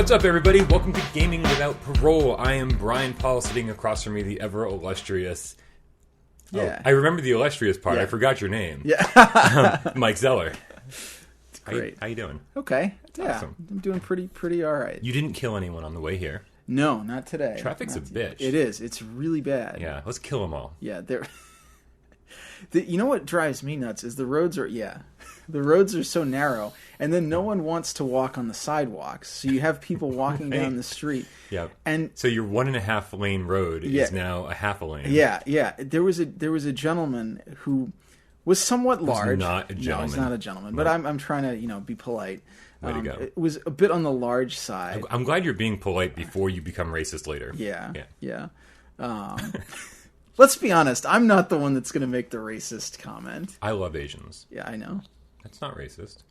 What's up, everybody? Welcome to Gaming Without Parole. I am Bryan Paul, sitting across from me, the ever-illustrious... Yeah. Oh, I remember the illustrious part. Yeah. I forgot your name. Yeah. Mike Zeller. Great. How you doing? Okay. Yeah. Awesome. I'm doing pretty all right. You didn't kill anyone on the way here. No, not today. Traffic's a bitch. It is. It's really bad. Yeah, let's kill them all. Yeah. You know what drives me nuts is the roads are the roads are so narrow, and then no one wants to walk on the sidewalks. So you have people walking down the street. Yeah. And so your 1.5 lane road is now a half a lane. Yeah, yeah. There was a gentleman who was somewhat large. Not a gentleman. No, he's not a gentleman. No. But I'm trying to be polite. Way to go. It was a bit on the large side. I'm glad you're being polite before you become racist later. Yeah. Let's be honest. I'm not the one that's going to make the racist comment. I love Asians. Yeah, I know. That's not racist.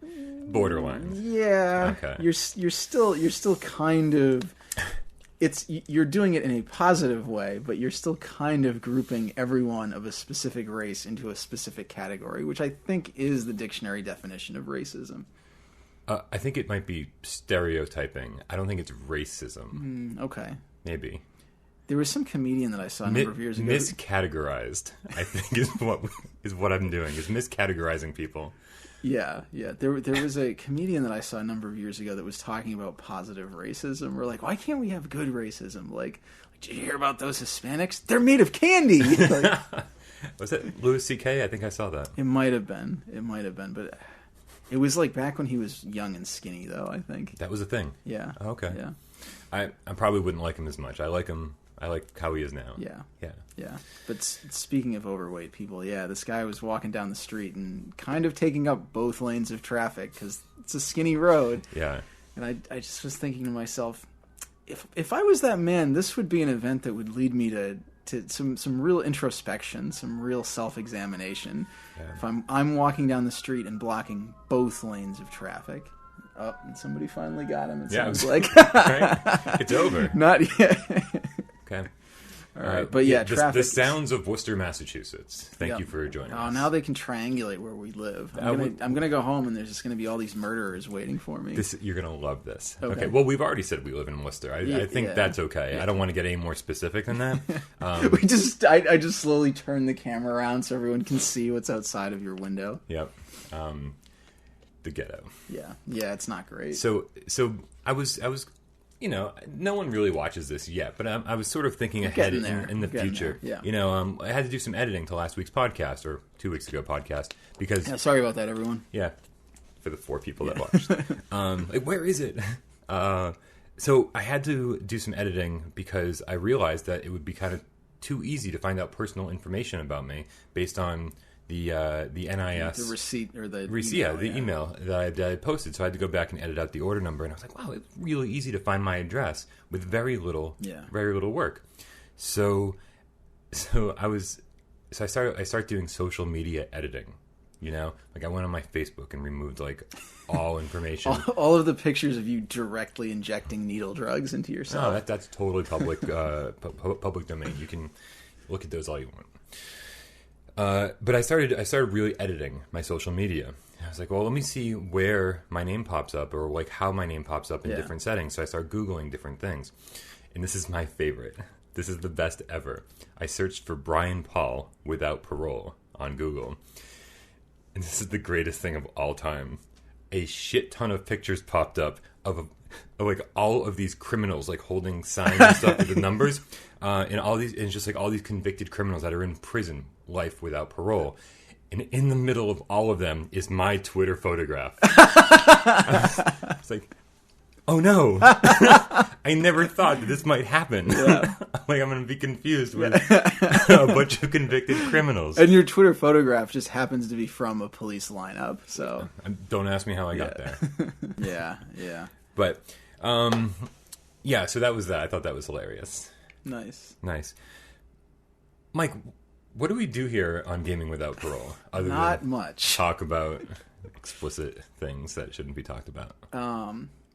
Borderline. Yeah. Okay. You're still kind of. You're doing it in a positive way, but you're still kind of grouping everyone of a specific race into a specific category, which I think is the dictionary definition of racism. I think it might be stereotyping. I don't think it's racism. Okay. Maybe. There was some comedian that I saw a number of years ago. Miscategorized, I think, is what I'm doing. Is miscategorizing people. Yeah. There was a comedian that I saw a number of years ago that was talking about positive racism. We're like, why can't we have good racism? Like, did you hear about those Hispanics? They're made of candy. Like, was it Louis C.K.? I think I saw that. It might have been, but it was like back when he was young and skinny, though. I think that was a thing. Yeah. Okay. Yeah. I probably wouldn't like him as much. I like him. I like how he is now. Yeah. But speaking of overweight people, this guy was walking down the street and kind of taking up both lanes of traffic because it's a skinny road. Yeah. And I just was thinking to myself, if I was that man, this would be an event that would lead me to some real introspection, some real self-examination. Yeah. If I'm walking down the street and blocking both lanes of traffic. Oh, and somebody finally got him. It sounds like right? It's over. Not yet. Okay. All right. But traffic. The sounds of Worcester, Massachusetts. Thank you for joining us. Oh, now they can triangulate where we live. I'm gonna go home and there's just gonna be all these murderers waiting for me. You're gonna love this. Okay. Well, we've already said we live in Worcester. I think that's okay. Yeah. I don't want to get any more specific than that. I just slowly turn the camera around so everyone can see what's outside of your window. Yep. The ghetto. Yeah, it's not great. So I was. No one really watches this yet, but I was sort of thinking ahead in the future. Yeah. I had to do some editing to last week's podcast, or 2 weeks ago podcast, because... Yeah, sorry about that, everyone. Yeah, for the 4 people that watched. Where is it? So I had to do some editing because I realized that it would be kind of too easy to find out personal information about me based on the NIS... The receipt or the email that I posted. So I had to go back and edit out the order number. And I was like, wow, it's really easy to find my address with very little work. So I started doing social media editing. Like I went on my Facebook and removed like all information. all of the pictures of you directly injecting needle drugs into yourself. No, that's totally public public domain. You can look at those all you want. But I started really editing my social media. I was like, well, let me see where my name pops up or like how my name pops up in different settings. So I started Googling different things. And this is my favorite. This is the best ever. I searched for Bryan Paul without parole on Google. And this is the greatest thing of all time. A shit ton of pictures popped up of like all of these criminals like holding signs and stuff with the numbers. And just like all these convicted criminals that are in prison life without parole. And in the middle of all of them is my Twitter photograph. It's like, oh no. I never thought that this might happen. Yeah. Like I'm going to be confused with a bunch of convicted criminals. And your Twitter photograph just happens to be from a police lineup. So don't ask me how I got there. Yeah. But, so that was that. I thought that was hilarious. Nice. Mike, what do we do here on Gaming Without Parole? Other Not than much. Talk about explicit things that shouldn't be talked about.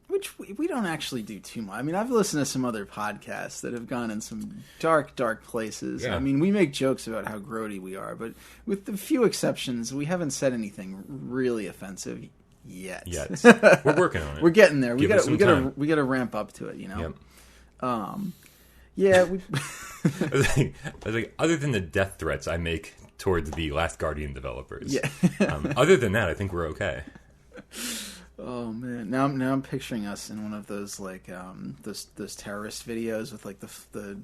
Which we don't actually do too much. I mean, I've listened to some other podcasts that have gone in some dark places. Yeah. I mean, we make jokes about how grody we are, but with a few exceptions, we haven't said anything really offensive yet. We're working on it. We're getting there. We Give us some time. got to ramp up to it. You know. Yep. Yeah. We... I was like, other than the death threats I make towards the Last Guardian developers, other than that, I think we're okay. Oh man, now I'm picturing us in one of those like those terrorist videos with like the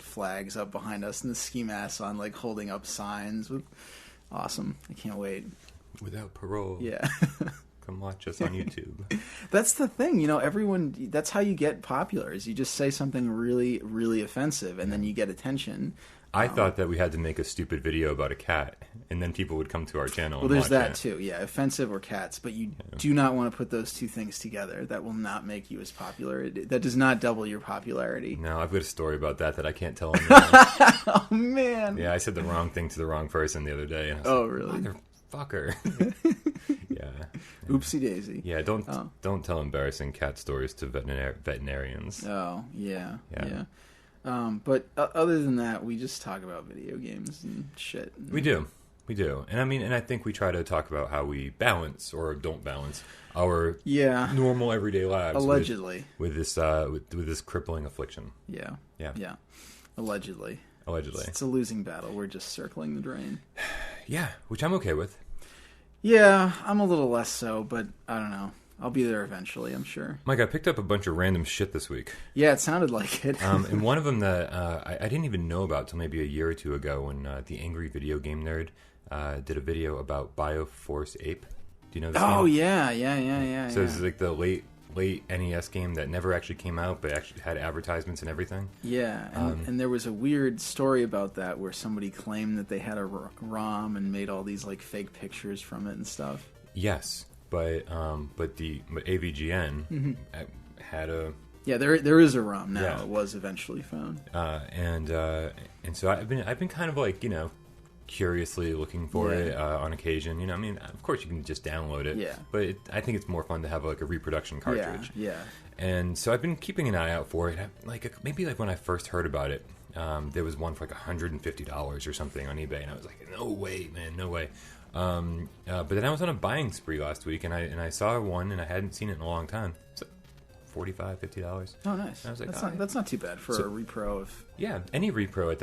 flags up behind us and the ski masks on, like holding up signs. Awesome! I can't wait. Without parole, yeah. Come watch us on YouTube. That's the thing, you know. Everyone. That's how you get popular. Is you just say something really, really offensive, and then you get attention. I thought that we had to make a stupid video about a cat, and then people would come to our channel. Well, there's that too. Yeah, offensive or cats, but you do not want to put those two things together. That will not make you as popular. That does not double your popularity. No, I've got a story about that I can't tell anyone. Oh man. Yeah, I said the wrong thing to the wrong person the other day. And I was like, really? Motherfucker. Yeah. Oopsie daisy. Yeah, don't tell embarrassing cat stories to veterinarians. Oh yeah. But other than that, we just talk about video games and shit. We do, and I think we try to talk about how we balance or don't balance our normal everyday lives. Allegedly, with this crippling affliction. Yeah. Allegedly, it's a losing battle. We're just circling the drain. Yeah, which I'm okay with. Yeah, I'm a little less so, but I don't know. I'll be there eventually, I'm sure. Mike, I picked up a bunch of random shit this week. Yeah, it sounded like it. And one of them that I didn't even know about till maybe a year or two ago when the Angry Video Game Nerd did a video about Bioforce Ape. Do you know this game? Oh, yeah. So it's like the late NES game that never actually came out, but actually had advertisements and everything. Yeah, and there was a weird story about that where somebody claimed that they had a ROM and made all these like fake pictures from it and stuff. Yes. But AVGN had a there is a ROM now. Yeah. It was eventually found. And so I've been kind of like, you know, curiously looking for it on occasion. You know, I mean, of course you can just download it. Yeah. But I think it's more fun to have like a reproduction cartridge. Yeah. And so I've been keeping an eye out for it. Like maybe like when I first heard about it, there was one for like $150 or something on eBay, and I was like, no way, man, no way. But then I was on a buying spree last week, and I saw one, and I hadn't seen it in a long time. It's like $45, $50. Oh, nice. And I was like, that's not too bad for a repro. Any repro at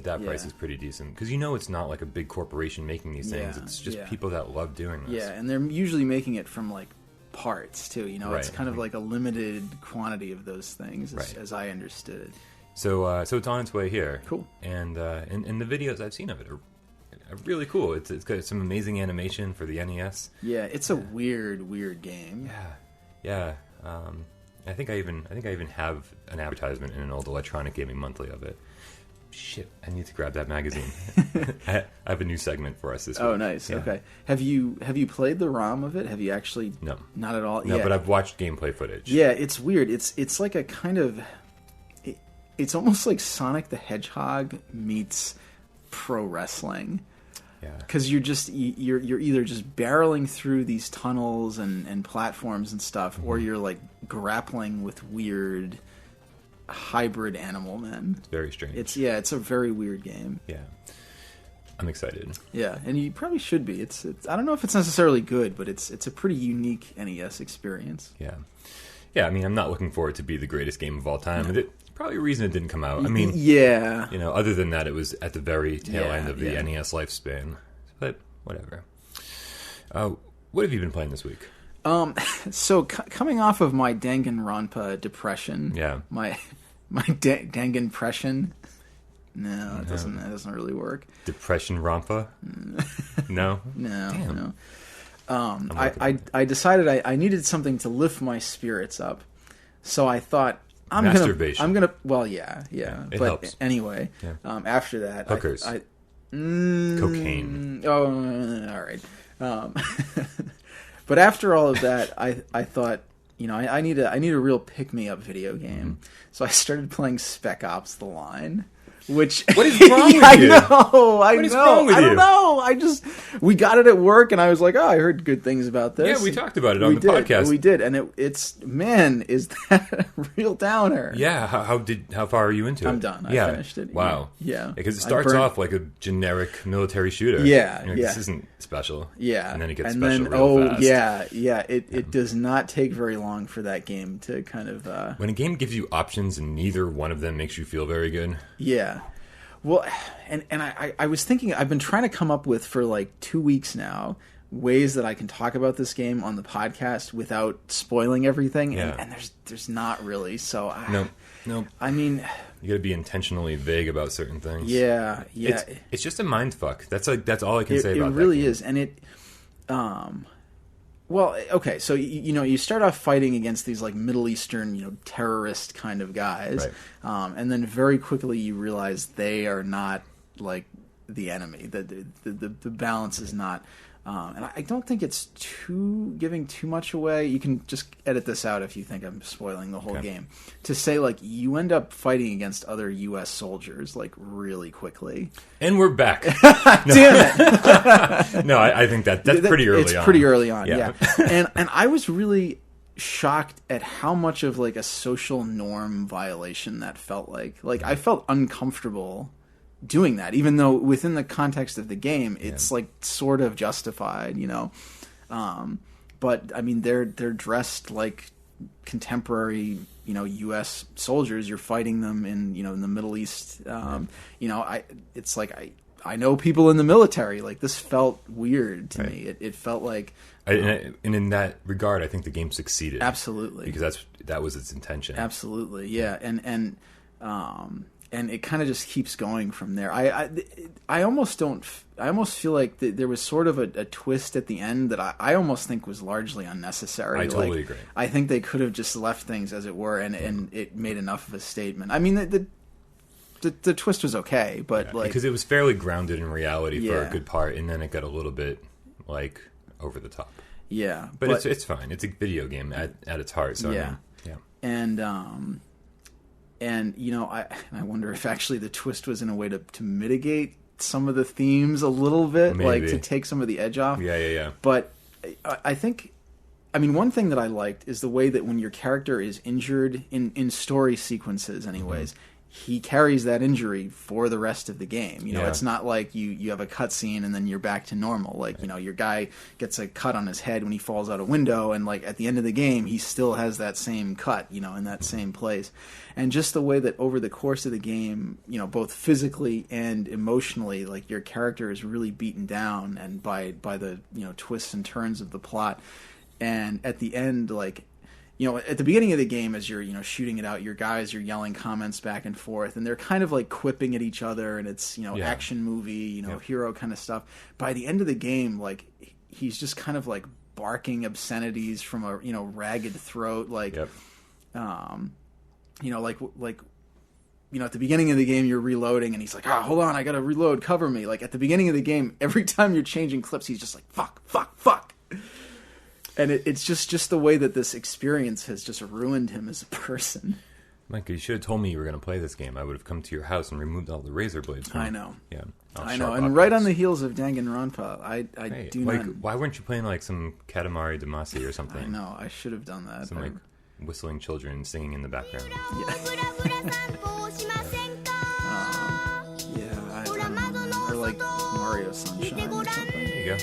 that price is pretty decent, because you know it's not like a big corporation making these things. It's just people that love doing this. Yeah, and they're usually making it from like parts too. You know, it's kind of like a limited quantity of those things, as I understood it. So it's on its way here. Cool. And the videos I've seen of it are really cool. It's got some amazing animation for the NES. Yeah, it's a weird game. Yeah. I think I even have an advertisement in an old Electronic Gaming Monthly of it. Shit, I need to grab that magazine. I have a new segment for us this week. Oh, nice. Yeah. Okay. Have you played the ROM of it? Have you actually? No, not at all. No, but I've watched gameplay footage. Yeah, it's weird. It's like a kind of. It's almost like Sonic the Hedgehog meets pro wrestling. Yeah. Because you're either just barreling through these tunnels and platforms and stuff, or you're like grappling with weird hybrid animal men. It's very strange. It's a very weird game. Yeah. I'm excited. Yeah, and you probably should be. It's I don't know if it's necessarily good, but it's a pretty unique NES experience. Yeah. Yeah, I mean, I'm not looking for it to be the greatest game of all time. No. Probably a reason it didn't come out. I mean, you know, other than that, it was at the very tail end of the NES lifespan. But whatever. What have you been playing this week? So coming off of my Danganronpa depression, my Danganpression. No, that doesn't really work. Depression Rampa? No. No. I decided I needed something to lift my spirits up, so I thought. Masturbation. I'm gonna. Well, yeah. It but helps. Anyway, after that, hookers, cocaine. Oh, all right. But after all of that, I thought, you know, I need a real pick me up video game. So I started playing Spec Ops: The Line. Which What is wrong with you? I know. What is wrong with I don't you? know. We got it at work, and I was like, oh, I heard good things about this. Yeah, we talked about it on the podcast. We did, and it's man, is that a real downer? Yeah, how far are you into it? I'm done. I finished it. Wow. Yeah. Because it starts off like a generic military shooter. Yeah, You're like, this isn't special. Yeah. And then it gets special real fast. Yeah. It does not take very long for that game to kind of... When a game gives you options and neither one of them makes you feel very good. Yeah. Well, and I was thinking, I've been trying to come up with for like 2 weeks now ways that I can talk about this game on the podcast without spoiling everything, and there's not really. So no. I mean, you got to be intentionally vague about certain things. Yeah. It's just a mind fuck. That's all I can say about that. It really game. is, and it. Well, okay, so you start off fighting against these like Middle Eastern, terrorist kind of guys, right. And then very quickly you realize they are not like the enemy. The balance is not, and I don't think it's giving too much away. You can just edit this out if you think I'm spoiling the whole game. To say like you end up fighting against other U.S. soldiers like really quickly, and we're back. Damn it! No, I think that's pretty early. It's pretty early on, yeah. And I was really shocked at how much of like a social norm violation that felt like. Like I felt uncomfortable doing that, even though within the context of the game, it's like sort of justified, but I mean, they're dressed like contemporary, U.S. soldiers. You're fighting them in, in the Middle East. It's like I know people in the military. Like this felt weird to me. It felt like, and in that regard, I think the game succeeded. Absolutely, because that was its intention. Absolutely, yeah, and it kind of just keeps going from there. I almost feel like there was sort of a twist at the end that I almost think was largely unnecessary. I totally agree. I think they could have just left things as it were, and it made enough of a statement. I mean, the twist was okay, but because it was fairly grounded in reality for a good part, and then it got a little bit like over the top. Yeah, but it's fine. It's a video game at its heart. So yeah, And I wonder if actually the twist was in a way to mitigate some of the themes a little bit, Maybe. like to take some of the edge off. Yeah. But I think, one thing that I liked is the way that when your character is injured in story sequences, anyways, he carries that injury for the rest of the game. It's not like you have a cutscene and then you're back to normal. Like, your guy gets a cut on his head when he falls out a window, and like at the end of the game, he still has that same cut, in that same place. And just the way that over the course of the game, both physically and emotionally, like your character is really beaten down and by the, twists and turns of the plot. And at the end, like, at the beginning of the game, as you're, shooting it out, your guys are yelling comments back and forth, and they're kind of like quipping at each other, and it's, action movie, hero kind of stuff. By the end of the game, like, he's just kind of like barking obscenities from a, ragged throat, like, at the beginning of the game, you're reloading, and he's like, hold on, I gotta reload, cover me. Like, at the beginning of the game, every time you're changing clips, he's just like, fuck. And it's just the way that this experience has just ruined him as a person. Mike, you should have told me you were going to play this game. I would have come to your house and removed all the razor blades from I know. Yeah. I know. And right on the heels of Danganronpa, I do like, not... Why weren't you playing like some Katamari Damacy or something? I know. I should have done that. Some like whistling children singing in the background. I don't know. Or like Mario Sunshine or something. There you go.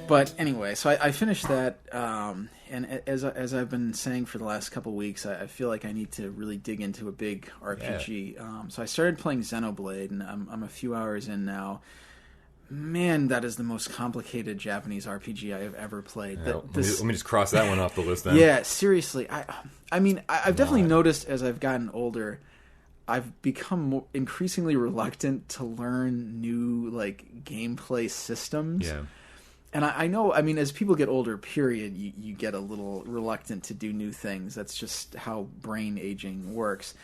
But anyway, so I finished that, and as I've been saying for the last couple weeks, I feel like I need to really dig into a big RPG. Yeah. So I started playing Xenoblade, and I'm a few hours in now. Man, that is the most complicated Japanese RPG I have ever played. Let me just cross that one off the list then. Yeah, seriously. I've definitely noticed as I've gotten older, I've become increasingly reluctant to learn new like gameplay systems. Yeah. And I know, as people get older, period, you get a little reluctant to do new things. That's just how brain aging works.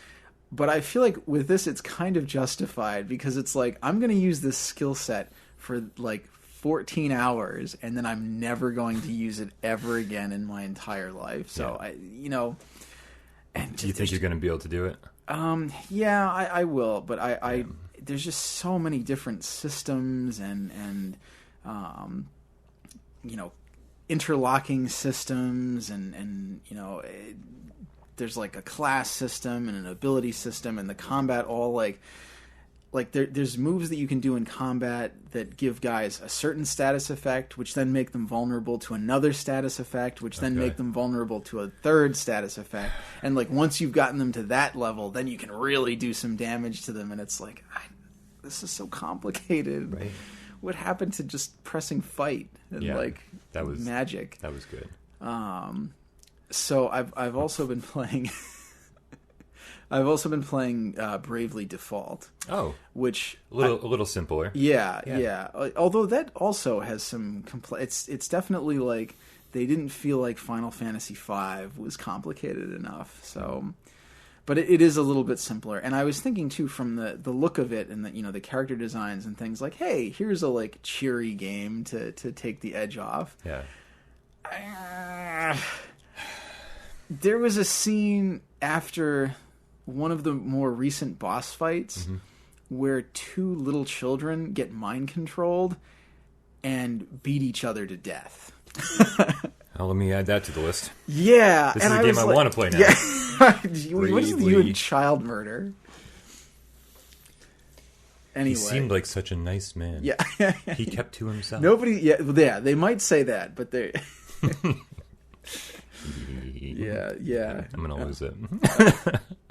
But I feel like with this, it's kind of justified because it's like, I'm going to use this skill set for like 14 hours, and then I'm never going to use it ever again in my entire life. So, Do you think you're going to be able to do it? Yeah, I will, but I there's just so many different systems and you know, interlocking systems and you know, there's like a class system and an ability system, and the combat all like there's moves that you can do in combat that give guys a certain status effect, which then make them vulnerable to another status effect, which then make them vulnerable to a third status effect. And like once you've gotten them to that level, then you can really do some damage to them. And it's like, this is so complicated. Right. What happened to just pressing fight and like that was magic? That was good. So I've also been playing. I've also been playing Bravely Default. Oh, which a little simpler. Yeah. Although that also has some it's definitely like they didn't feel like Final Fantasy V was complicated enough. So, but it is a little bit simpler. And I was thinking too, from the look of it and the, you know, the character designs and things, like, hey, here's a like cheery game to take the edge off. Yeah. There was a scene after one of the more recent boss fights where two little children get mind controlled and beat each other to death. Well, let me add that to the list. Yeah. This is a game I want to play now. Yeah. What's with you and child murder? Anyway. He seemed like such a nice man. Yeah. He kept to himself. Yeah, they might say that, but they... Yeah. I'm gonna lose it.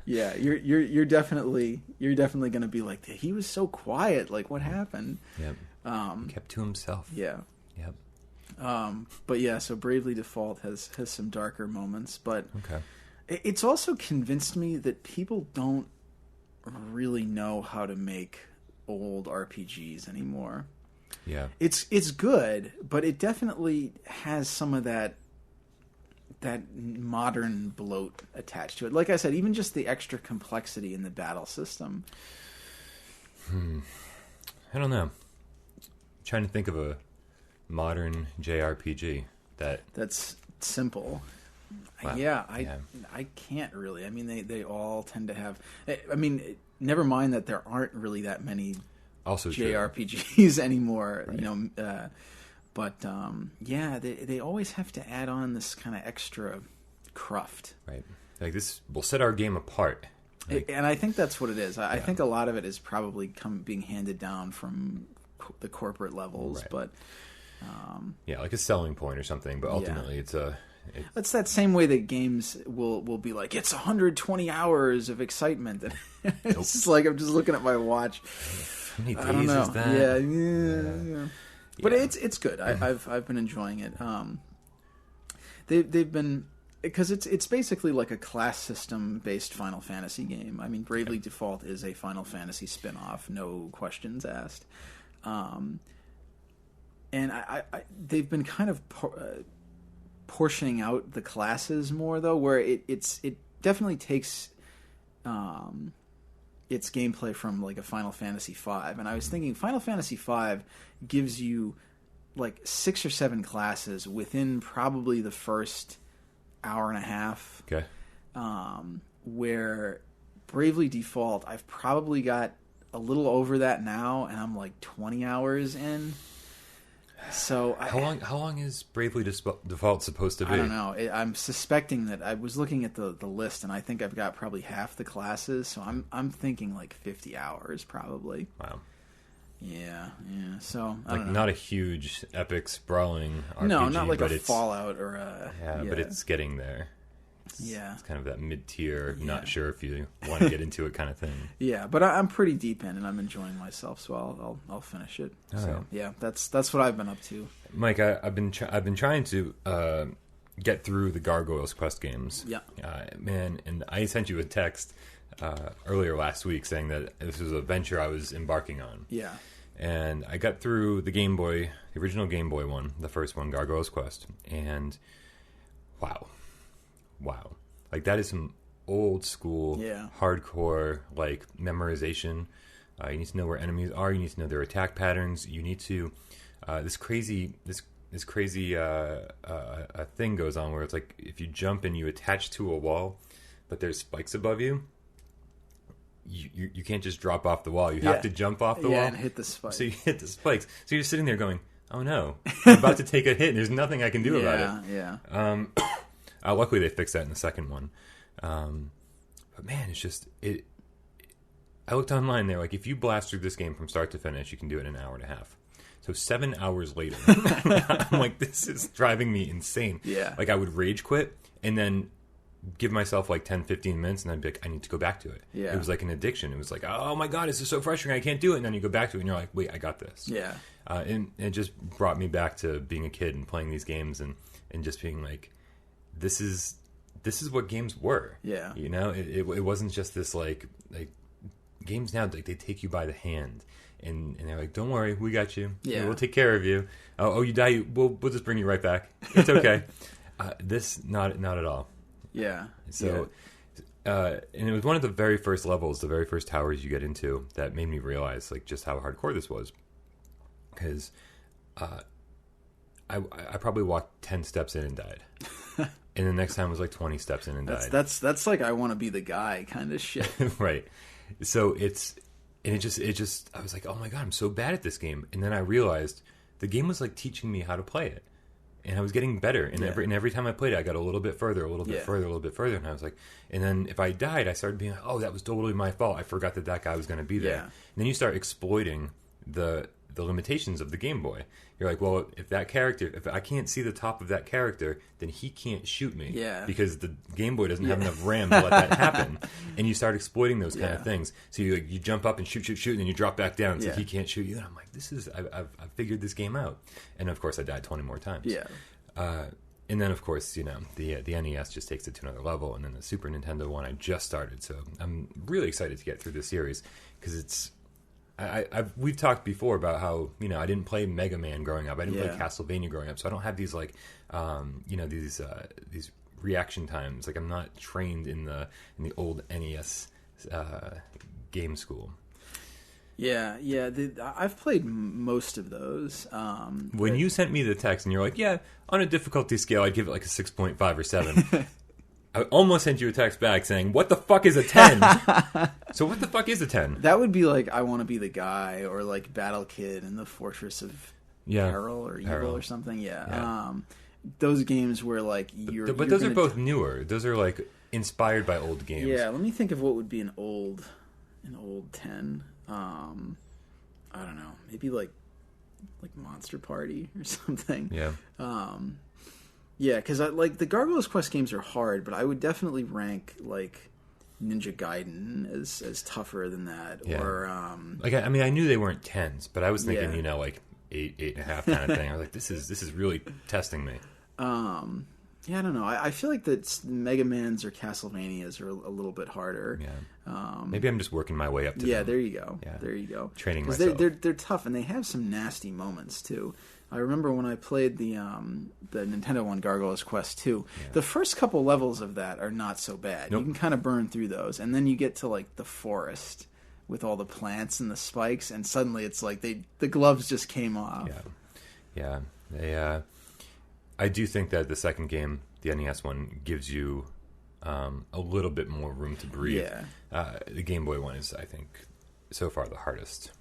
Yeah, you're definitely gonna be like, he was so quiet. Like, what happened? Yep. Kept to himself. Yeah. Yep. But yeah, so Bravely Default has some darker moments, but okay. It's also convinced me that people don't really know how to make old RPGs anymore. Yeah. It's good, but it definitely has some of that modern bloat attached to it. Like I said, even just the extra complexity in the battle system. I don't know. I'm trying to think of a modern JRPG that's simple. Wow. Yeah, I can't really. I mean, they all tend to have... I mean, never mind that there aren't really that many also JRPGs anymore, right. You know... But, yeah, they always have to add on this kind of extra cruft. Right. Like, this will set our game apart. Like, and I think that's what it is. I think a lot of it is probably being handed down from the corporate levels. Right. But yeah, like a selling point or something. But ultimately, it's that same way that games will be like, it's 120 hours of excitement. It's just like, I'm just looking at my watch. How many days I don't know. is that? Yeah. But it's good. I've been enjoying it. They've been, because it's basically like a class system based Final Fantasy game. I mean, Bravely Default is a Final Fantasy spin-off, no questions asked. And they've been kind of portioning out the classes more though, where it definitely takes its gameplay from like a Final Fantasy V. And I was thinking Final Fantasy V gives you like 6 or 7 classes within probably the first hour and a half. Okay. Where Bravely Default, I've probably got a little over that now, and I'm like 20 hours in. So how long is Bravely Default supposed to be? I don't know. I'm suspecting that I was looking at the list, and I think I've got probably half the classes. So I'm thinking like 50 hours probably. Wow. Yeah. So I like don't know. Not a huge epic sprawling RPG. No, not like but a it's, Fallout or a. Yeah, but it's getting there. It's kind of that mid-tier, not sure if you want to get into it kind of thing. Yeah, but I'm pretty deep in, and I'm enjoying myself, so I'll finish it. So yeah, that's what I've been up to. Mike, I've been trying to get through the Gargoyles Quest games. Yeah, man, and I sent you a text earlier last week saying that this was a venture I was embarking on. Yeah, and I got through the Game Boy, the original Game Boy one, the first one, Gargoyles Quest, and wow. Like, that is some old school, hardcore, like, memorization. You need to know where enemies are. You need to know their attack patterns. You need to... this crazy thing goes on where it's like, if you jump and you attach to a wall, but there's spikes above you, you can't just drop off the wall. You have to jump off the wall and hit the spikes. So you hit the spikes. So you're sitting there going, "Oh no, I'm about to take a hit, and there's nothing I can do about it." Yeah. Luckily, they fixed that in the second one. But man, it's just it. I looked online. They're like, if you blast through this game from start to finish, you can do it in an hour and a half. So 7 hours later, I'm like, this is driving me insane. Yeah. Like, I would rage quit and then give myself like 10, 15 minutes, and I'd be like, I need to go back to it. Yeah. It was like an addiction. It was like, oh my God, this is so frustrating. I can't do it. And then you go back to it, and you're like, wait, I got this. Yeah. And it just brought me back to being a kid and playing these games and just being like, this is what games were. Yeah. You know, it wasn't just this like games now, like they take you by the hand and they're like, don't worry, we got you. Yeah. We'll take care of you. Oh, you die, we'll just bring you right back. It's okay. This, not at all. Yeah. So, and it was one of the very first levels, the very first towers you get into that made me realize like just how hardcore this was. Because I probably walked 10 steps in and died. And the next time was like 20 steps in and died. That's like I want to be the guy kind of shit. Right. So it just I was like, oh my God, I'm so bad at this game. And then I realized the game was like teaching me how to play it. And I was getting better. And every time I played it, I got a little bit further, a little bit further, a little bit further. And I was like, and then if I died, I started being like, oh, that was totally my fault. I forgot that guy was going to be there. Yeah. And then you start exploiting the limitations of the Game Boy. You're like, well, if I can't see the top of that character, then he can't shoot me. Yeah. Because the Game Boy doesn't have enough RAM to let that happen. And you start exploiting those kind of things. So you jump up and shoot, and then you drop back down so he can't shoot you. And I'm like, I've figured this game out. And of course, I died 20 more times. Yeah. And then, of course, you know, the NES just takes it to another level. And then the Super Nintendo one I just started. So I'm really excited to get through this series because it's... we've talked before about how, you know, I didn't play Mega Man growing up. I didn't play Castlevania growing up, so I don't have these like, you know, these reaction times. Like I'm not trained in the old NES game school. Yeah. I've played most of those. When you sent me the text and you're like, yeah, on a difficulty scale, I'd give it like a 6.5 or 7. I almost sent you a text back saying, what the fuck is a 10? So what the fuck is a 10? That would be like I Want to Be the Guy or like Battle Kid and the Fortress of Peril or Evil or something. Yeah. Those games where like But those are both newer. Those are like inspired by old games. Yeah, let me think of what would be an old 10. I don't know. Maybe like Monster Party or something. Yeah. Yeah, because like the Gargoyles Quest games are hard, but I would definitely rank like Ninja Gaiden as tougher than that. Yeah. Or like I mean, I knew they weren't 10s, but I was thinking, you know, like 8.5 kind of thing. I was like, this is really testing me. Yeah, I don't know. I feel like that Mega Mans or Castlevanias are a little bit harder. Yeah. Maybe I'm just working my way up to them. There you go. Yeah. There you go. Training myself. They're tough, and they have some nasty moments too. I remember when I played the Nintendo one, Gargoyles Quest 2, the first couple levels of that are not so bad. Nope. You can kind of burn through those, and then you get to like the forest with all the plants and the spikes, and suddenly it's like the gloves just came off. Yeah. I do think that the second game, the NES one, gives you a little bit more room to breathe. Yeah. The Game Boy one is, I think, so far the hardest.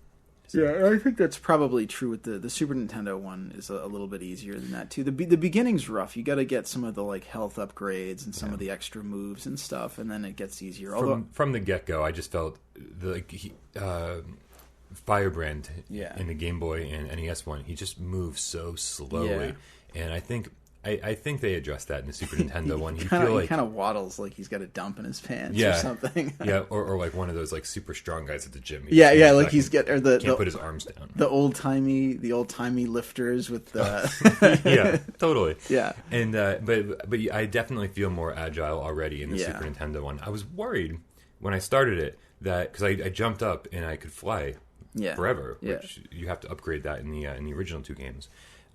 Yeah, I think that's probably true with the Super Nintendo one is a little bit easier than that too. The beginning's rough. You got to get some of the like health upgrades and some of the extra moves and stuff, and then it gets easier. From the get-go, I just felt Firebrand in the Game Boy and NES one, he just moves so slowly, and I think they addressed that in the Super Nintendo one. He kind of waddles like he's got a dump in his pants or something. or like one of those like super strong guys at the gym. Like he's can't put his arms down. The old timey lifters with the yeah, totally. Yeah, and but I definitely feel more agile already in the Super Nintendo one. I was worried when I started it that because I jumped up and I could fly forever, which you have to upgrade that in the original two games.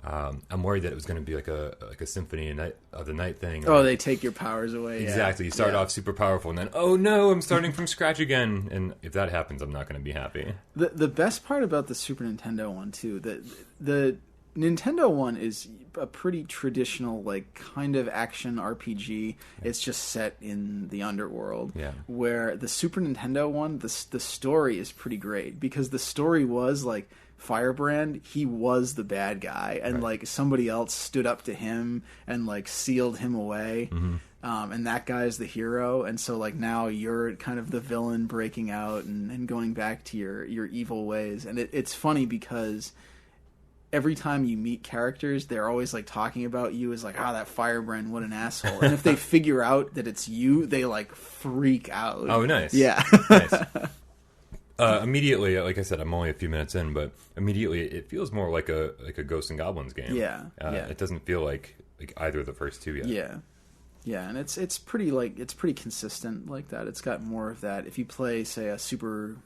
I'm worried that it was going to be like a Symphony of the Night thing. Oh, they take your powers away. Exactly. You start off super powerful, and then, oh no, I'm starting from scratch again. And if that happens, I'm not going to be happy. The best part about the Super Nintendo one too, the Nintendo one is a pretty traditional, like, kind of action RPG. Yeah. It's just set in the underworld. Yeah. Where the Super Nintendo one, the story is pretty great, because the story was, like, Firebrand, he was the bad guy, and like somebody else stood up to him and like sealed him away, and that guy's the hero, and so like now you're kind of the villain breaking out and going back to your evil ways. And it's funny because every time you meet characters, they're always like talking about you as like, that Firebrand, what an asshole. And if they figure out that it's you, they like freak out. Oh, nice. Yeah. Nice. Immediately, like I said, I'm only a few minutes in, but immediately it feels more like a Ghosts and Goblins game. Yeah, It doesn't feel like either of the first two yet. Yeah, and it's pretty consistent like that. It's got more of that. If you play, say, a Super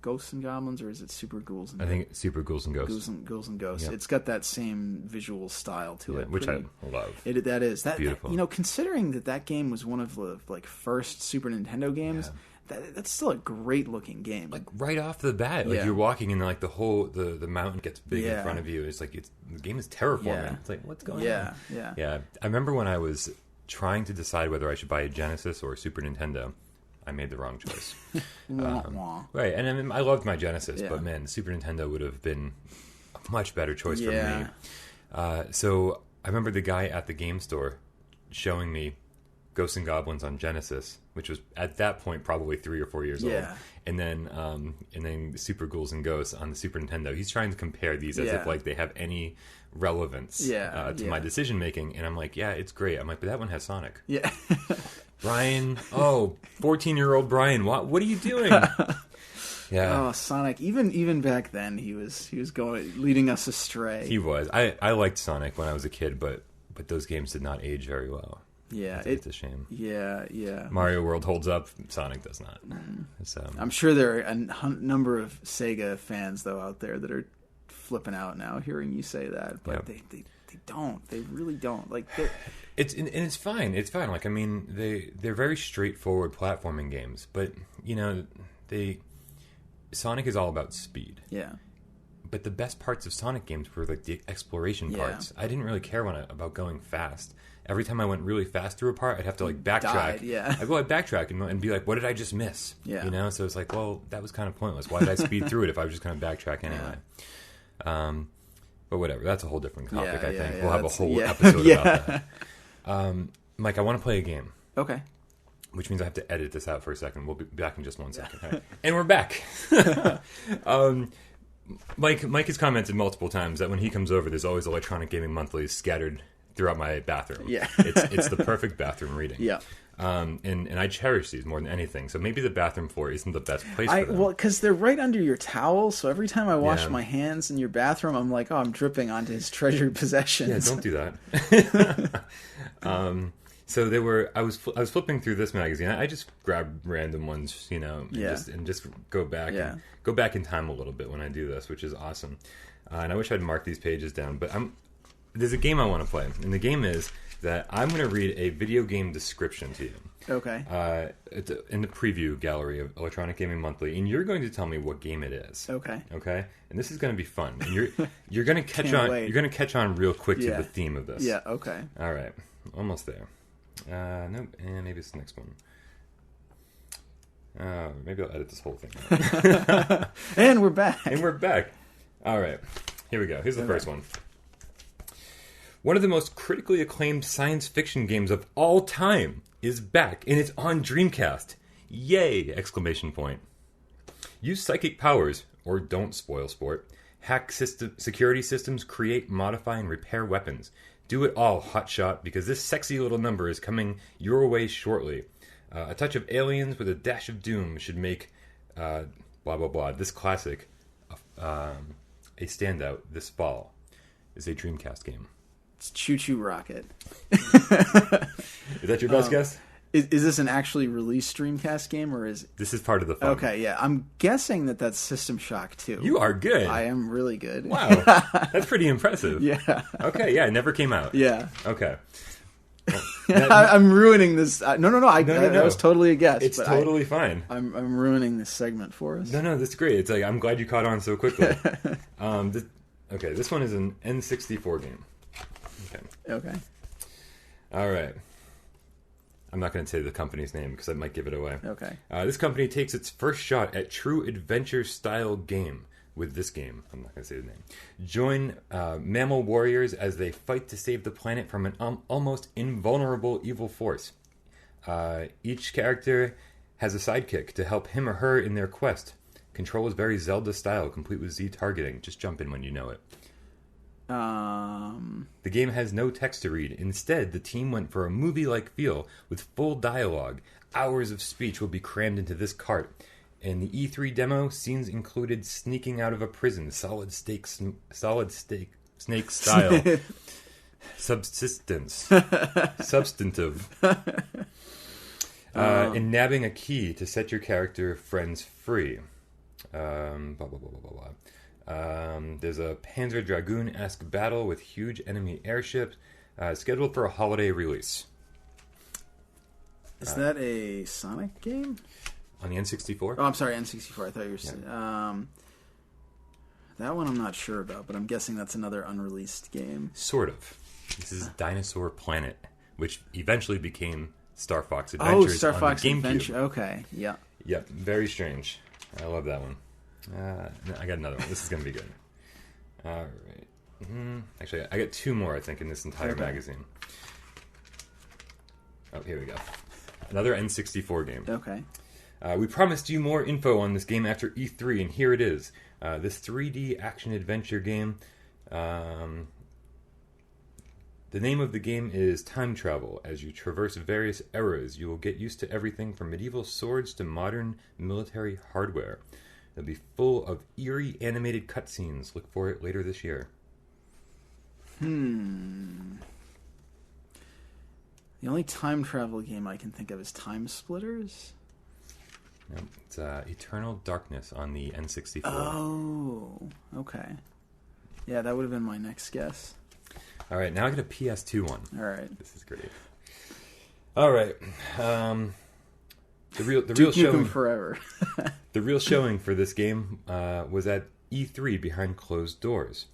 Ghosts and Goblins, or is it Super Ghouls and I think it's Super Ghouls and Ghosts. Ghouls and Ghosts. Yep. It's got that same visual style to it, which I love. That beautiful. You know, considering that game was one of the like first Super Nintendo games. Yeah. That's still a great looking game. Like right off the bat, like you're walking and like the mountain gets big in front of you. It's like the game is terraforming. Yeah. It's like, what's going on? Yeah. I remember when I was trying to decide whether I should buy a Genesis or a Super Nintendo, I made the wrong choice. Right, and I loved my Genesis, but man, the Super Nintendo would have been a much better choice for me. So I remember the guy at the game store showing me Ghosts and Goblins on Genesis, which was at that point probably 3 or 4 years old, and then Super Ghouls and Ghosts on the Super Nintendo. He's trying to compare these as if like they have any relevance to my decision making, and I'm like, yeah, it's great. I'm like, but that one has Sonic. Yeah. Brian, 14-year-old Brian, what are you doing? Yeah. Oh, Sonic. Even back then, he was leading us astray. He was. I liked Sonic when I was a kid, but those games did not age very well. Yeah, it's a shame. Yeah. Mario World holds up. Sonic does not. I'm sure there are a number of Sega fans though out there that are flipping out now hearing you say that, but they don't. They really don't. Like it's fine. It's fine. Like I mean, they're very straightforward platforming games, but you know, Sonic is all about speed. Yeah. But the best parts of Sonic games were like the exploration parts. I didn't really care about going fast. Every time I went really fast through a part, I'd have to like backtrack. I'd backtrack and be like, what did I just miss? Yeah. You know? So it's like, well, that was kind of pointless. Why did I speed through it if I was just going to backtrack anyway? But whatever. That's a whole different topic, I think. We'll have a whole episode about that. Mike, I want to play a game. Okay. Which means I have to edit this out for a second. We'll be back in just 1 second. Right. And we're back. Mike has commented multiple times that when he comes over, there's always electronic gaming monthlies scattered throughout my bathroom. Yeah. It's the perfect bathroom reading. Yeah. And I cherish these more than anything. So maybe the bathroom floor isn't the best place for them. Well, because they're right under your towel, so every time I wash my hands in your bathroom, I'm like, I'm dripping onto his treasured possessions. Yeah, don't do that. So I was flipping through this magazine. I just grabbed random ones, you know, and just go back and go back in time a little bit when I do this, which is awesome. And I wish I'd marked these pages down, but there's a game I want to play, and the game is that I'm going to read a video game description to you. Okay. It's in the preview gallery of Electronic Gaming Monthly, and you're going to tell me what game it is. Okay. Okay. And this is going to be fun. And you're going to catch on. You're going to catch on real quick to the theme of this. Yeah. Okay. All right. Almost there. Nope. And maybe it's the next one. Maybe I'll edit this whole thing out. And we're back. All right. Here we go. Here's the first one. One of the most critically acclaimed science fiction games of all time is back, and it's on Dreamcast. Yay! Exclamation point. Use psychic powers, or don't spoil sport. Hack security systems, create, modify, and repair weapons. Do it all, hotshot, because this sexy little number is coming your way shortly. A touch of aliens with a dash of doom should make blah blah blah. This classic a standout this fall is a Dreamcast game. It's Choo Choo Rocket. Is that your best guess? Is this an actually released Dreamcast game, or is this is part of the fun? Okay, yeah, I'm guessing that's System Shock 2. You are good. I am really good. Wow, that's pretty impressive. Yeah. Okay, yeah, it never came out. Yeah. Okay. Well, I'm ruining this. No. That was totally a guess. It's totally fine. I'm ruining this segment for us. No, that's great. It's like I'm glad you caught on so quickly. Okay, this one is an N64 game. Okay. All right. I'm not going to say the company's name because I might give it away. Okay. This company takes its first shot at true adventure-style game with this game. I'm not going to say the name. Join mammal warriors as they fight to save the planet from an almost invulnerable evil force. Each character has a sidekick to help him or her in their quest. Control is very Zelda-style, complete with Z targeting. Just jump in when you know it. The game has no text to read. Instead, the team went for a movie-like feel with full dialogue. Hours of speech will be crammed into this cart. In the E3 demo, scenes included sneaking out of a prison, solid snake style, substantive, and nabbing a key to set your character friends free. There's a Panzer Dragoon-esque battle with huge enemy airships, scheduled for a holiday release. Is that a Sonic game? On the N64? Oh, I'm sorry, N64. I thought you were saying... that one I'm not sure about, but I'm guessing that's another unreleased game. Sort of. This is Dinosaur Planet, which eventually became Star Fox Adventures Star Fox on the GameCube. Adventure. Okay, yeah. Yep, very strange. I love that one. I got another one. This is going to be good. All right. Actually, I got two more, I think, in this entire magazine. Oh, here we go. Another N64 game. Okay. We promised you more info on this game after E3, and here it is. This 3D action-adventure game. The name of the game is Time Travel. As you traverse various eras, you will get used to everything from medieval swords to modern military hardware. It'll be full of eerie animated cutscenes. Look for it later this year. The only time travel game I can think of is Time Splitters. Nope. It's Eternal Darkness on the N64. Oh, okay. Yeah, that would have been my next guess. All right, now I got a PS2 one. All right. This is great. All right. The real showing forever. The real showing for this game was at E3 behind closed doors.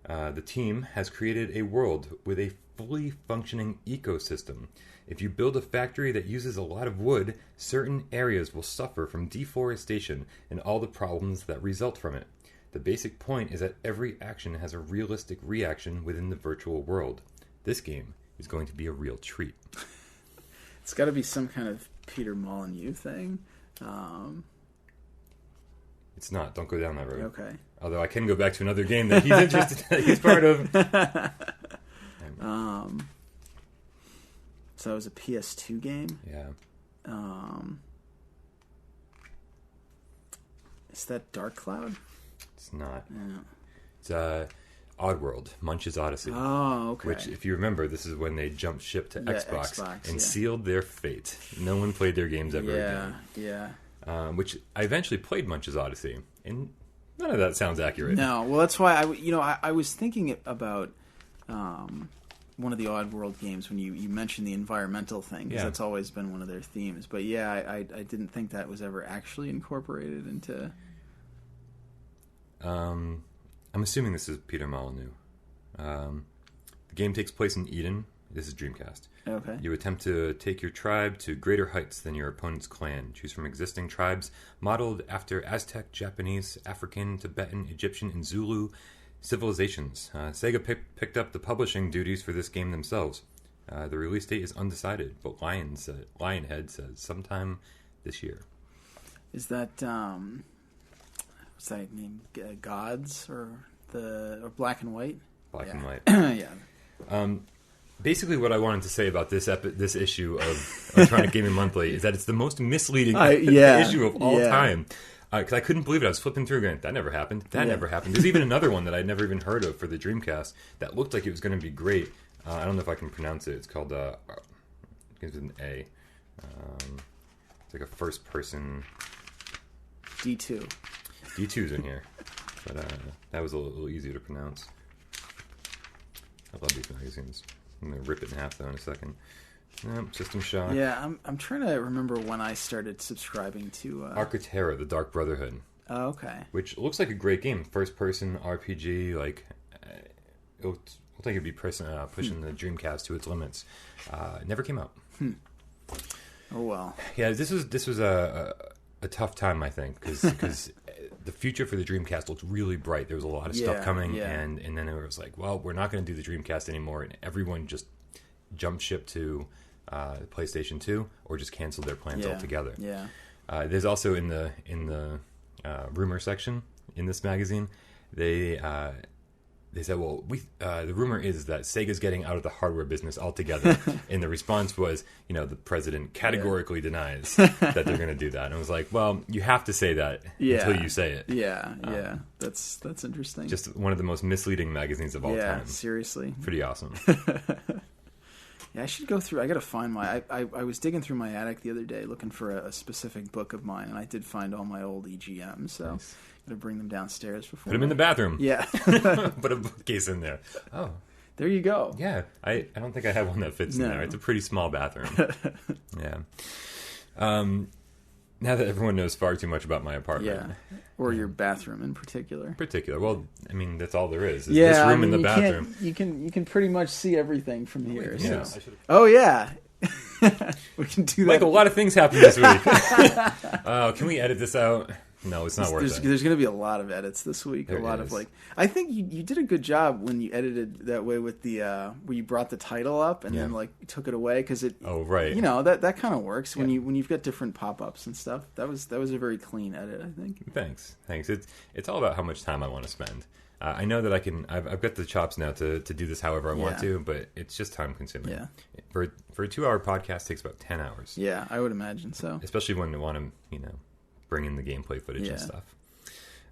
The team has created a world with a fully functioning ecosystem. If you build a factory that uses a lot of wood, certain areas will suffer from deforestation and all the problems that result from it. The basic point is that every action has a realistic reaction within the virtual world. This game is going to be a real treat. It's got to be some kind of Peter Molyneux thing. It's not. Don't go down that road. Okay. Although I can go back to another game that he's interested in, he's part of. So it was a PS2 game? Yeah. Is that Dark Cloud? It's not. Yeah. It's Oddworld, Munch's Odyssey. Oh, okay. Which, if you remember, this is when they jumped ship to Xbox and yeah. sealed their fate. No one played their games ever again. Yeah. Which I eventually played Munch's Odyssey, and none of that sounds accurate. No, well, that's why I was thinking about one of the Oddworld games when you mentioned the environmental thing, because that's always been one of their themes. But yeah, I didn't think that was ever actually incorporated into. I'm assuming this is Peter Molyneux. The game takes place in Eden. This is Dreamcast. Okay. You attempt to take your tribe to greater heights than your opponent's clan. Choose from existing tribes modeled after Aztec, Japanese, African, Tibetan, Egyptian, and Zulu civilizations. Sega picked up the publishing duties for this game themselves. The release date is undecided, but Lionhead says sometime this year. Is that what's that name? Gods or Black and White? Black and White. Yeah. Basically, what I wanted to say about this issue of Electronic Gaming Monthly is that it's the most misleading issue of all time. Because I couldn't believe it. I was flipping through going, that never happened. That never happened. There's even another one that I'd never even heard of for the Dreamcast that looked like it was going to be great. I don't know if I can pronounce it. It's called, it begins with an A. It's like a first-person... D2. D2's in here. But that was a little easier to pronounce. I love these magazines. I'm going to rip it in half, though, in a second. System Shock. Yeah, I'm trying to remember when I started subscribing to... Architera, The Dark Brotherhood. Oh, okay. Which looks like a great game. First-person RPG, like think it'd be pushing the Dreamcast to its limits. Never came out. Oh well. Yeah, this was a tough time, I think, because the future for the Dreamcast looked really bright. There was a lot of stuff coming, and then it was like, well, we're not going to do the Dreamcast anymore, and everyone just jumped ship to the PlayStation 2 or just canceled their plans altogether. Yeah. There's also in the rumor section in this magazine, they said, well, the rumor is that Sega's getting out of the hardware business altogether. And the response was, the president categorically denies that they're going to do that. And I was like, well, you have to say that until you say it. Yeah. That's interesting. Just one of the most misleading magazines of all time. Yeah, seriously. Pretty awesome. Yeah, I should go through. I got to find my. I was digging through my attic the other day looking for a specific book of mine, and I did find all my old EGMs. So Nice. I'm gonna bring them downstairs before. Put them in the bathroom. Yeah. Put a bookcase in there. Oh, there you go. yeah. I don't think I have one that fits in there. It's a pretty small bathroom. Yeah. Now that everyone knows far too much about my apartment. Yeah. Or your bathroom in particular. Well, I mean, that's all there is. Yeah, this room in the bathroom. You can pretty much see everything from here. Yeah. So. Oh yeah. We can do that. Mike, a lot of things happened this week. Can we edit this out? No, it's not worth it. There's going to be a lot of edits this week. There a lot is. of I think you did a good job when you edited that way with the where you brought the title up and then took it away because it. Oh right. That kind of works when you've got different pop-ups and stuff. That was a very clean edit, I think. Thanks. It's all about how much time I want to spend. I know that I can. I've got the chops now to do this however I want to, but it's just time consuming. Yeah. For a 2-hour podcast, it takes about 10 hours. Yeah, I would imagine so. Especially when you want to bring in the gameplay footage and stuff.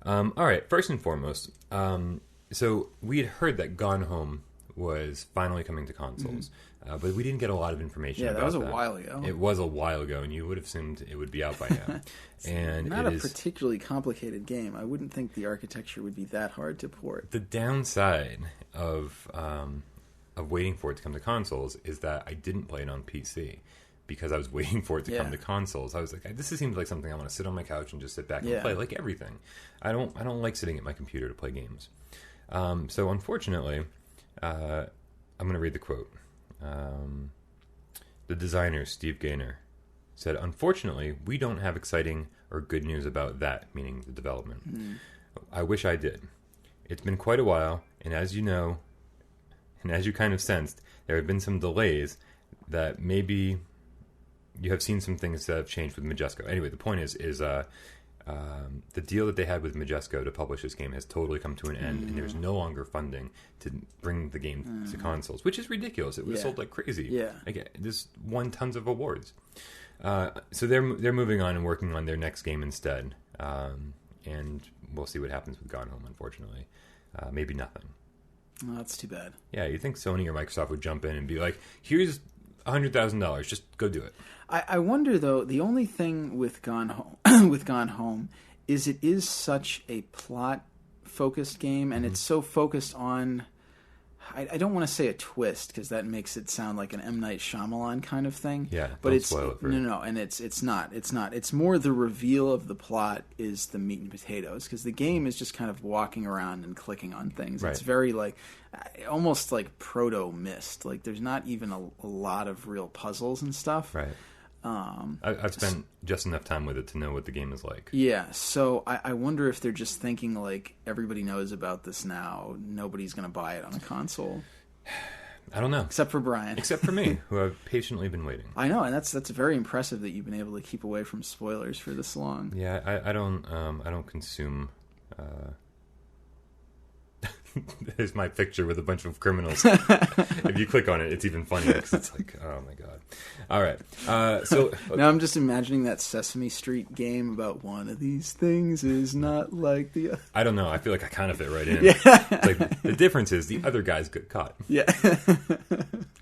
All right, first and foremost, so we had heard that Gone Home was finally coming to consoles, but we didn't get a lot of information about that. Yeah, that was a while ago. It was a while ago, and you would have assumed it would be out by now. And not a particularly complicated game. I wouldn't think the architecture would be that hard to port. The downside of waiting for it to come to consoles is that I didn't play it on PC. Because I was waiting for it to come to consoles, I was like, "This seems like something I want to sit on my couch and just sit back and play, like everything." I don't like sitting at my computer to play games. So unfortunately, I'm going to read the quote. The designer, Steve Gaynor, said, "Unfortunately, we don't have exciting or good news about that," meaning the development. "I wish I did. It's been quite a while, and as you know, and as you kind of sensed, there have been some delays that maybe." You have seen some things that have changed with Majesco. Anyway, the point is the deal that they had with Majesco to publish this game has totally come to an end, and there's no longer funding to bring the game to consoles, which is ridiculous. It was sold like crazy. Yeah, this won tons of awards. So they're moving on and working on their next game instead, and we'll see what happens with Gone Home. Unfortunately, maybe nothing. Oh, that's too bad. Yeah, you think Sony or Microsoft would jump in and be like, "Here's $100,000. Just go do it." I wonder though. The only thing with Gone Home, is it is such a plot focused game, and it's so focused on. I don't want to say a twist because that makes it sound like an M. Night Shyamalan kind of thing. Yeah, but and it's not. It's more the reveal of the plot is the meat and potatoes because the game is just kind of walking around and clicking on things. Right. It's very almost like proto Myst. Like there's not even a lot of real puzzles and stuff. Right. I've spent just enough time with it to know what the game is like. Yeah, so I wonder if they're just thinking like everybody knows about this now. Nobody's going to buy it on a console. I don't know, except for Bryan, except for me, who have patiently been waiting. I know, and that's very impressive that you've been able to keep away from spoilers for this long. Yeah, I don't consume. There's my picture with a bunch of criminals. If you click on it, it's even funnier because it's like, oh my god. All right. So now I'm just imagining that Sesame Street game about one of these things is not like the other. I don't know. I feel like I kind of fit right in. Yeah. It's like the difference is the other guys get caught. Yeah.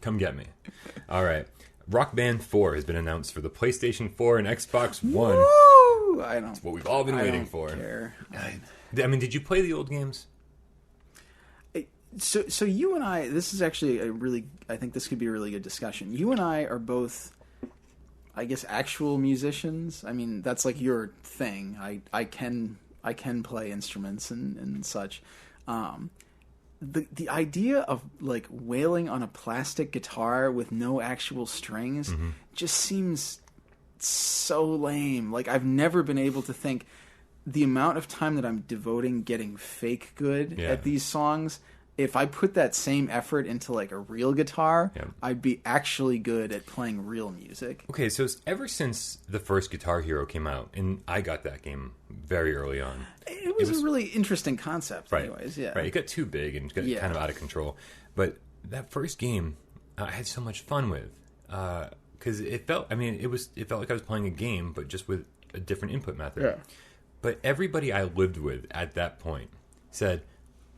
Come get me. All right. Rock Band 4 has been announced for the PlayStation 4 and Xbox One. Woo! I don't. It's what we've all been waiting for. Care. I mean, did you play the old games? So you and I, this is actually I think this could be a really good discussion. You and I are both, I guess, actual musicians. I mean, that's like your thing. I can play instruments and such. the idea of like wailing on a plastic guitar with no actual strings just seems so lame. Like I've never been able to think the amount of time that I'm devoting getting fake good at these songs. If I put that same effort into like a real guitar, I'd be actually good at playing real music. Okay, so ever since the first Guitar Hero came out, and I got that game very early on. It was a really interesting concept, right, anyways. Yeah, right. It got too big and got kind of out of control. But that first game, I had so much fun with because it felt. I mean, it felt like I was playing a game, but just with a different input method. Yeah. But everybody I lived with at that point said,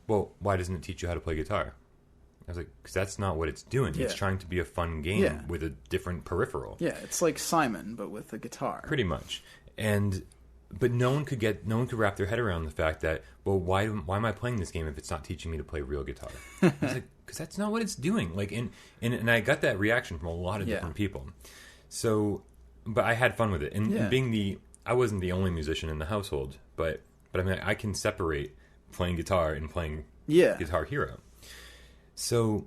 well, why doesn't it teach you how to play guitar? I was like, because that's not what it's doing. Yeah. It's trying to be a fun game with a different peripheral. Yeah, it's like Simon, but with a guitar. Pretty much. But no one could wrap their head around the fact that, well, why am I playing this game if it's not teaching me to play real guitar? I was like, because that's not what it's doing. Like, and I got that reaction from a lot of different people. So, but I had fun with it. And being I wasn't the only musician in the household, but I mean, I can separate playing guitar and playing Guitar Hero. So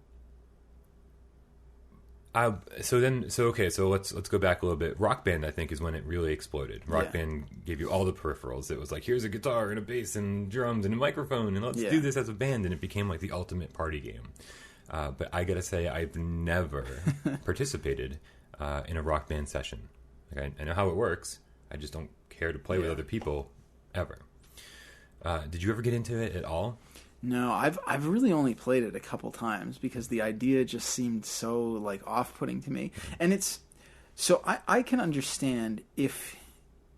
let's go back a little bit. Rock Band, I think, is when it really exploded. Rock Band gave you all the peripherals. It was like, here's a guitar and a bass and drums and a microphone, and let's do this as a band. And it became like the ultimate party game. But I gotta say, I've never participated in a Rock Band session. Like, I know how it works. I just don't care to play with other people ever. Did you ever get into it at all? No, I've really only played it a couple times because the idea just seemed so like off-putting to me. And it's so I can understand if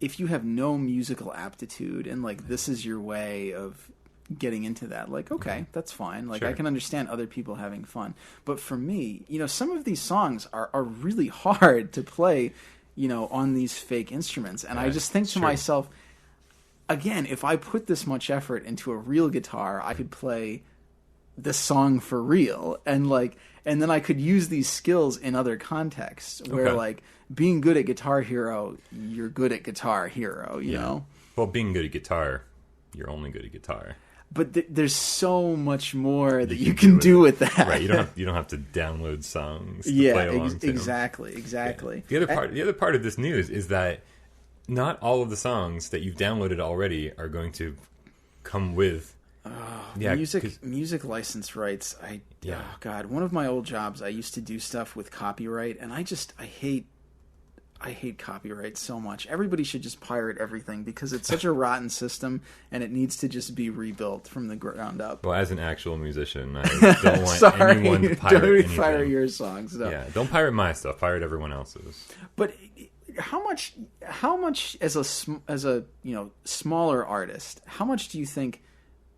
you have no musical aptitude and like this is your way of getting into that. Like, okay, that's fine. Like I can understand other people having fun. But for me, some of these songs are really hard to play, on these fake instruments. And I just think to myself, again, if I put this much effort into a real guitar, I could play this song for real, and then I could use these skills in other contexts where, like, being good at Guitar Hero, you're good at Guitar Hero, you know? Well, being good at guitar, you're only good at guitar. But there's so much more that you can do with that. Right, you don't have to download songs to play along to. Exactly. Yeah. The other part of this news is that not all of the songs that you've downloaded already are going to come with music license rights. Oh God, one of my old jobs, I used to do stuff with copyright, and I hate copyright so much. Everybody should just pirate everything because it's such a rotten system, and it needs to just be rebuilt from the ground up. Well, as an actual musician, I don't want anyone to pirate anything. Don't pirate your songs. No. Yeah, don't pirate my stuff. Pirate everyone else's. But how much as a smaller artist, how much do you think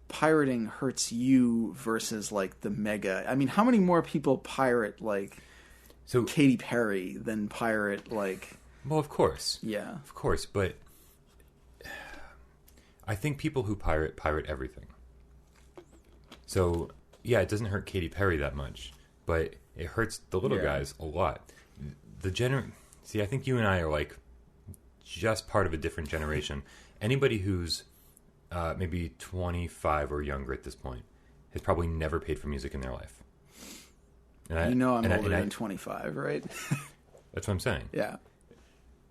pirating hurts you versus like the mega? I mean, how many more people pirate like Katy Perry than pirate like? Well, of course. Yeah. Of course, but I think people who pirate everything. So, yeah, it doesn't hurt Katy Perry that much, but it hurts the little guys a lot. See, I think you and I are like just part of a different generation. Anybody who's maybe 25 or younger at this point has probably never paid for music in their life. I'm older than 25, right? That's what I'm saying. Yeah.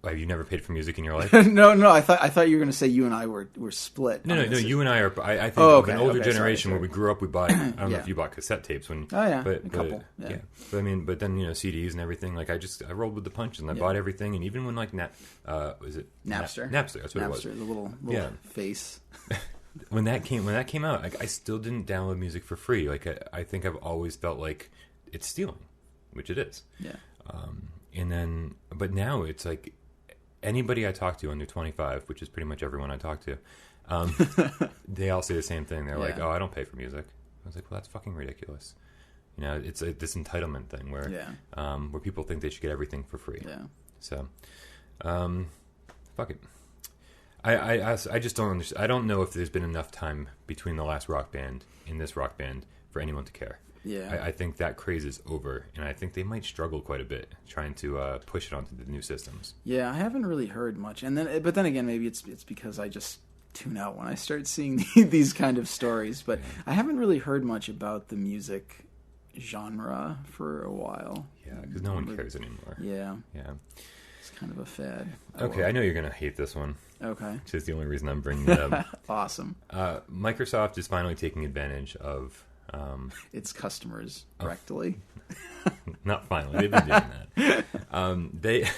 Have you never paid for music in your life? No. I thought you were going to say you and I were split. No. You and I are. I think of an older generation where we grew up. We bought. I don't know if you bought cassette tapes when. Oh yeah, a couple. Yeah. But then CDs and everything. Like I rolled with the punches and I bought everything. And even when like was it Napster? Napster. That's what it was. The little face. When that came out, like I still didn't download music for free. Like I think I've always felt like it's stealing, which it is. Yeah. But now it's like. Anybody I talk to under 25, which is pretty much everyone I talk to, they all say the same thing. They're like, "Oh, I don't pay for music." I was like, "Well, that's fucking ridiculous." It's this entitlement thing where people think they should get everything for free. Yeah. So, fuck it. I just don't understand. I don't know if there's been enough time between the last Rock Band and this Rock Band for anyone to care. Yeah. I think that craze is over, and I think they might struggle quite a bit trying to push it onto the new systems. Yeah, I haven't really heard much, but then again, maybe it's because I just tune out when I start seeing these kind of stories. But I haven't really heard much about the music genre for a while. Yeah, because no one cares anymore. Yeah. Yeah. It's kind of a fad. Okay, I know you're going to hate this one. Okay. Which is the only reason I'm bringing it up. Awesome. Microsoft is finally taking advantage of... its customers directly. Not finally. They've been doing that. They...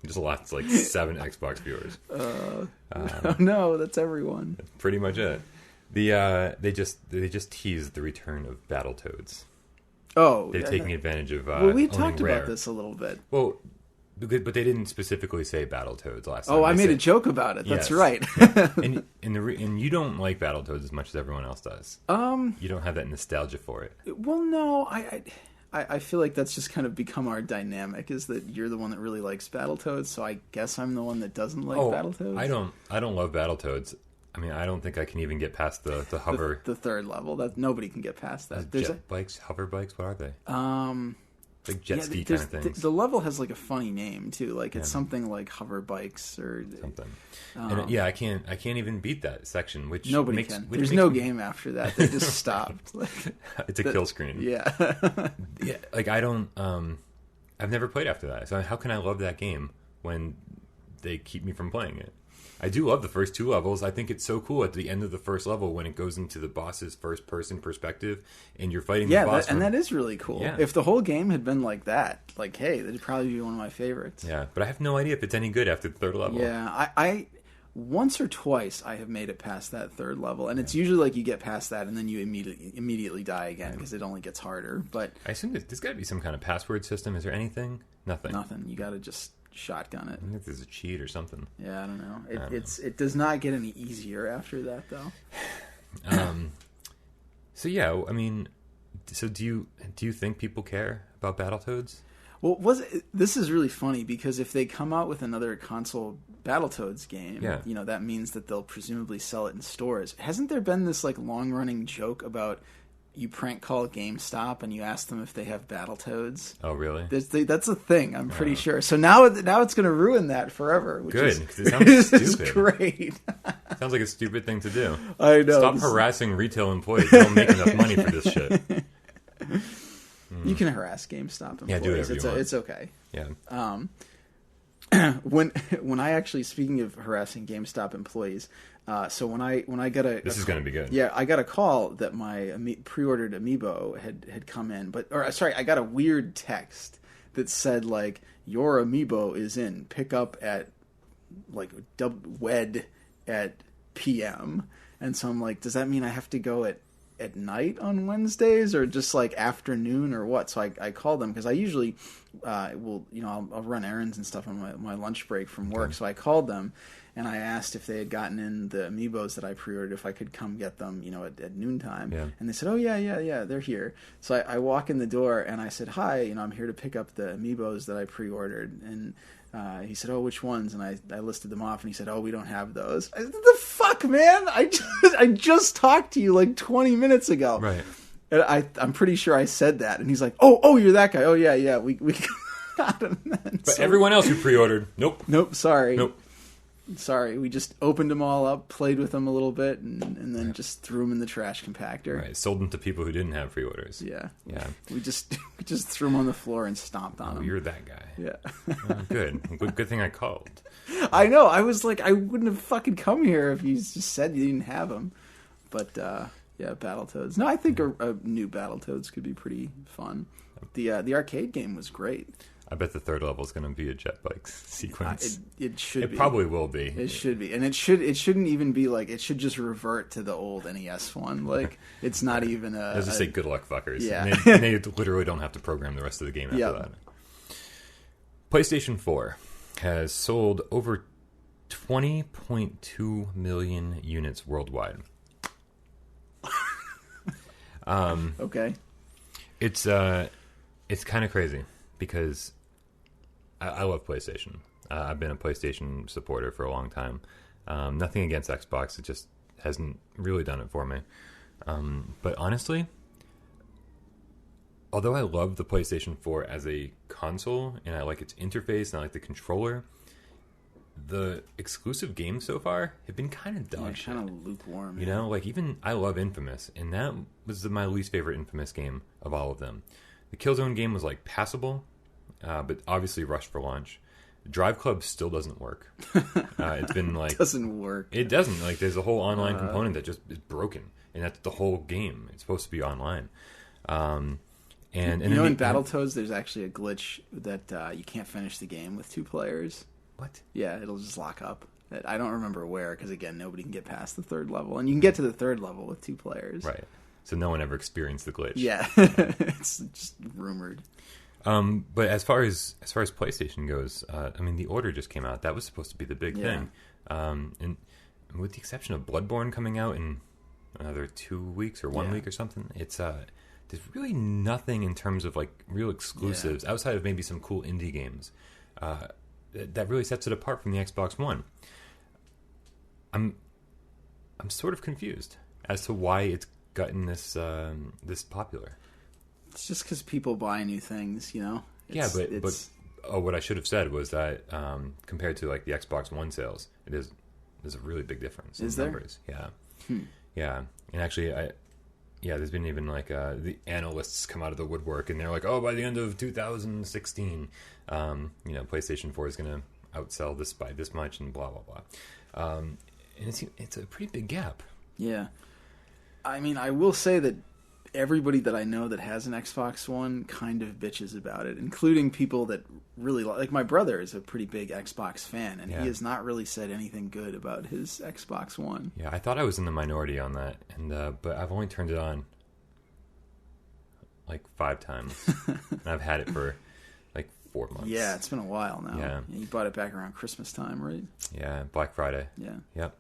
Just lost like 7 Xbox viewers. Oh no, that's everyone. That's pretty much it. They just teased the return of Battletoads. Oh, they're taking advantage of. Well, we owning talked Rare. about this a little bit. Well, but they didn't specifically say Battletoads last time. Oh, I They made a said- joke about it. That's Yes. right. and you don't like Battletoads as much as everyone else does. You don't have that nostalgia for it. Well, no, I feel like that's just kind of become our dynamic. Is that you're the one that really likes Battletoads, so I guess I'm the one that doesn't like Battletoads. I don't love Battletoads. I mean, I don't think I can even get past the hover. The third level. That nobody can get past that. Jet bikes, hover bikes. What are they? Like jet ski kind there's- of things. The level has like a funny name too. Like it's something like hover bikes or Something. And yeah, I can't even beat that section. Which nobody makes, can. which There's makes no me- game after that. They just stopped. Like, It's a kill screen. yeah. Yeah, like I don't. I've never played after that. So how can I love that game when they keep me from playing it? I do love the first 2 levels. I think it's so cool at the end of the first level when it goes into the boss's first-person perspective and you're fighting the boss. and that is really cool. Yeah. If the whole game had been like that, like, hey, that'd probably be one of my favorites. Yeah, but I have no idea if it's any good after the 3rd level. Yeah, I once or twice I have made it past that 3rd level, and it's usually like you get past that and then you immediately die again because it only gets harder. But I assume there's got to be some kind of password system. Is there anything? Nothing. nothing. You got to just shotgun it. I think there's a cheat or something. Yeah, I don't know. It does not get any easier after that though. So yeah, I mean, so do you think people care about Battletoads? Well, this is really funny because if they come out with another console Battletoads game, that means that they'll presumably sell it in stores. Hasn't there been this like long running joke about you prank call GameStop and you ask them if they have Battletoads? Oh, really? That's a thing. I'm pretty sure. So now it's going to ruin that forever. Which Good, is, 'cause it sounds is stupid. great. Sounds like a stupid thing to do. I know. Stop harassing retail employees. They don't make enough money for this shit. You can harass GameStop employees. Yeah, do whatever you want. It's okay. Yeah. When I actually, speaking of harassing GameStop employees, so when I got a This is going to be good. Yeah, I got a call that my pre-ordered amiibo had come in, I got a weird text that said like your amiibo is in, pick up at like wed at PM, and so I'm like, does that mean I have to go at night on Wednesdays or just like afternoon or what? So I called them because I usually I'll run errands and stuff on my lunch break from work. So I called them and I asked if they had gotten in the amiibos that I pre-ordered, if I could come get them, at noontime. Yeah. And they said, oh yeah, they're here. So I walk in the door and I said, hi, I'm here to pick up the amiibos that I pre-ordered. And he said, oh, which ones? And I listed them off, and he said, oh, we don't have those. I said, the fuck, man? I just talked to you like 20 minutes ago. Right. And I'm pretty sure I said that. And he's like, oh, you're that guy. Oh, yeah, we got him then. But everyone else who pre-ordered, nope. Nope, sorry. Nope. Sorry, we just opened them all up, played with them a little bit, and then just threw them in the trash compactor. Right, sold them to people who didn't have pre-orders. Yeah. Yeah. We just threw them on the floor and stomped on Oh, them. you're that guy. Yeah. Oh, good thing I called. I know. I was like, I wouldn't have fucking come here if you just said you didn't have them. But yeah, Battletoads. No, I think a new Battletoads could be pretty fun. The arcade game was great. I bet the 3rd level is going to be a jet bike sequence. It should It be. probably will be. It should be, and it shouldn't even be like, it should just revert to the old NES one. Like it's not even a. As I say, good luck, fuckers. Yeah. And they literally don't have to program the rest of the game after that. PlayStation 4 has sold over 20.2 million units worldwide. Okay. It's kind of crazy because I love PlayStation. I've been a PlayStation supporter for a long time. Nothing against Xbox. It just hasn't really done it for me. But honestly, although I love the PlayStation 4 as a console and I like its interface and I like the controller, the exclusive games so far have been kind of dog shit. Kind of lukewarm. You know, like even I love Infamous, and that was my least favorite Infamous game of all of them. The Killzone game was like passable, but obviously rushed for launch. Drive Club still doesn't work. It's been like doesn't work. It doesn't. Like there's a whole online component that just is broken, and that's the whole game. It's supposed to be online. And you know, in Battletoads, there's actually a glitch that you can't finish the game with 2 players. What? Yeah, it'll just lock up. I don't remember where, because again, nobody can get past the 3rd level, and you can get to the 3rd level with 2 players. Right. So no one ever experienced the glitch. Yeah, it's just rumored. But as far as PlayStation goes, I mean, The Order just came out. That was supposed to be the big thing. And with the exception of Bloodborne coming out in another 2 weeks or 1 week or something, it's there's really nothing in terms of like real exclusives outside of maybe some cool indie games that really sets it apart from the Xbox One. I'm sort of confused as to why it's gotten this popular. It's just because people buy new things, you know. But what I should have said was that compared to like the Xbox One sales, there's a really big difference in numbers. Yeah, yeah, and actually, there's been even like the analysts come out of the woodwork and they're like, oh, by the end of 2016, PlayStation 4 is going to outsell this by this much and blah blah blah. And it's a pretty big gap. Yeah, I mean, I will say that everybody that I know that has an Xbox One kind of bitches about it, including people that really like my brother is a pretty big Xbox fan, and he has not really said anything good about his Xbox One. Yeah, I thought I was in the minority on that, and but I've only turned it on like 5 times, and I've had it for like 4 months. Yeah, it's been a while now. Yeah, you bought it back around Christmas time, right? Yeah, Black Friday. Yeah. Yep.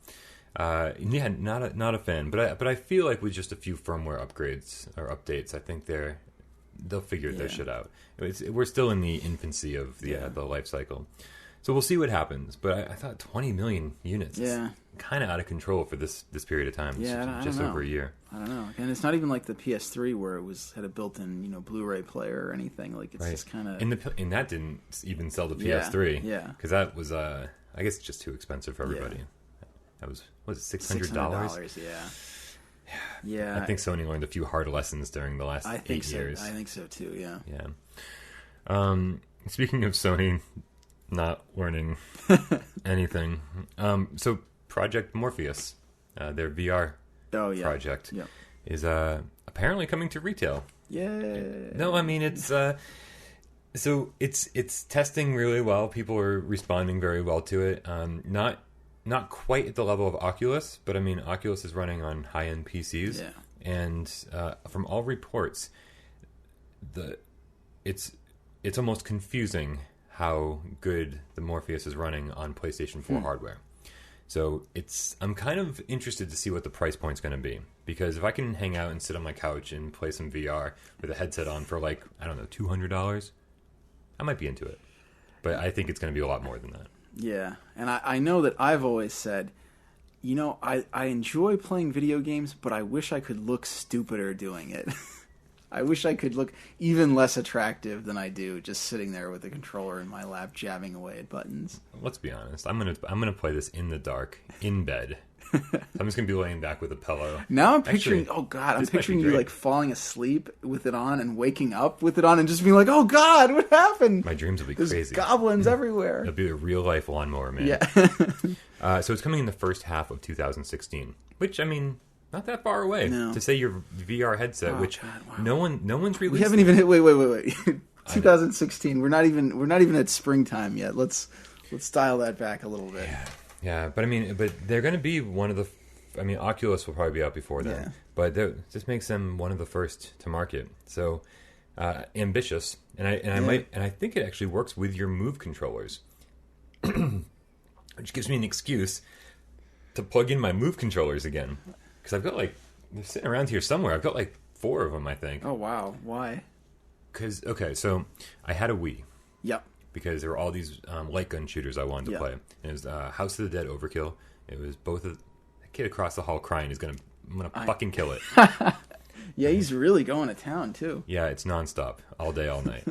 Not a fan, but I feel like with just a few firmware upgrades or updates, I think they'll figure their shit out. We're still in the infancy of the life cycle, so we'll see what happens. But I thought 20 million units is kind of out of control for this period of time. Yeah, just over a year. I don't know, and it's not even like the PS3 where it had a built-in Blu-ray player or anything. Like it's just kind of and that didn't even sell the PS3. Yeah, because that was I guess just too expensive for everybody. That was it $600? Yeah. I think Sony learned a few hard lessons during the last 8 years. I think so too. Yeah. Yeah. Speaking of Sony not learning anything, so Project Morpheus, their VR project, is apparently coming to retail. Yeah. No, I mean it's. So it's testing really well. People are responding very well to it. Not quite at the level of Oculus, but I mean, Oculus is running on high-end PCs, and from all reports, it's almost confusing how good the Morpheus is running on PlayStation 4 hardware. So I'm kind of interested to see what the price point's going to be, because if I can hang out and sit on my couch and play some VR with a headset on for like, I don't know, $200, I might be into it. But I think it's going to be a lot more than that. Yeah, and I know that I've always said, I enjoy playing video games, but I wish I could look stupider doing it. I wish I could look even less attractive than I do just sitting there with a controller in my lap jabbing away at buttons. Let's be honest. I'm gonna play this in the dark, in bed. I'm just gonna be laying back with a pillow. Now I'm picturing, I'm picturing you like falling asleep with it on and waking up with it on and just being like, oh God, what happened? My dreams will be There's crazy. Goblins everywhere. It'll be a real life lawnmower, man. Yeah. So it's coming in the first half of 2016, which I mean, not that far away. No. To say your VR headset, which no one's released. We haven't even hit. Wait. 2016. We're not even at springtime yet. Let's dial that back a little bit. Yeah, but they're going to be one of the. I mean, Oculus will probably be out before then, but this makes them one of the first to market. So ambitious, and I think it actually works with your Move controllers, which gives me an excuse to plug in my Move controllers again, because I've got they're sitting around here somewhere. I've got 4 of them, I think. Oh wow, why? Because so I had a Wii. Yep. Because there were all these light gun shooters I wanted to play. And it was House of the Dead Overkill. It was both the kid across the hall crying I'm gonna fucking kill it. Yeah, he's really going to town too. Yeah, it's nonstop, all day, all night.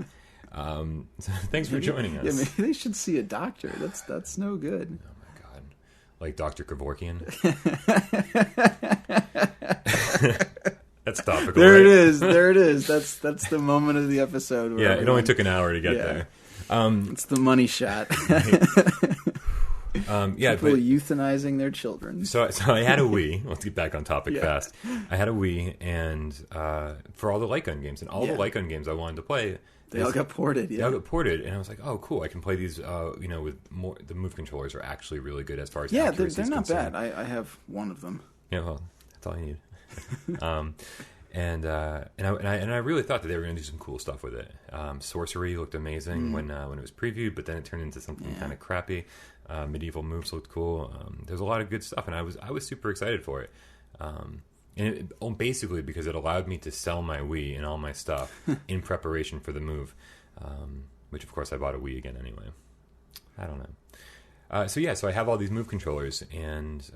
So thanks for joining us. Yeah, maybe they should see a doctor. That's no good. Oh my god, like Dr. Kevorkian. That's topical. There right? it is. There it is. That's the moment of the episode. Where Yeah, it only took an hour to get there. It's the money shot. Yeah, People but euthanizing their children. so I had a Wii. Let's get back on topic fast. I had a Wii, and for all the light gun games, and all the light gun games I wanted to play, They all got ported. they all got ported, and I was like, oh, cool! I can play these. With more. The move controllers are actually really good as far as accuracy they're is not concerned. bad. I have one of them. Yeah, well, that's all you need. And I really thought that they were going to do some cool stuff with it. Sorcery looked amazing when it was previewed, but then it turned into something kind of crappy. Medieval moves looked cool. There's a lot of good stuff, and I was super excited for it. Basically because it allowed me to sell my Wii and all my stuff in preparation for the move, which of course I bought a Wii again anyway. I don't know. So I have all these move controllers, and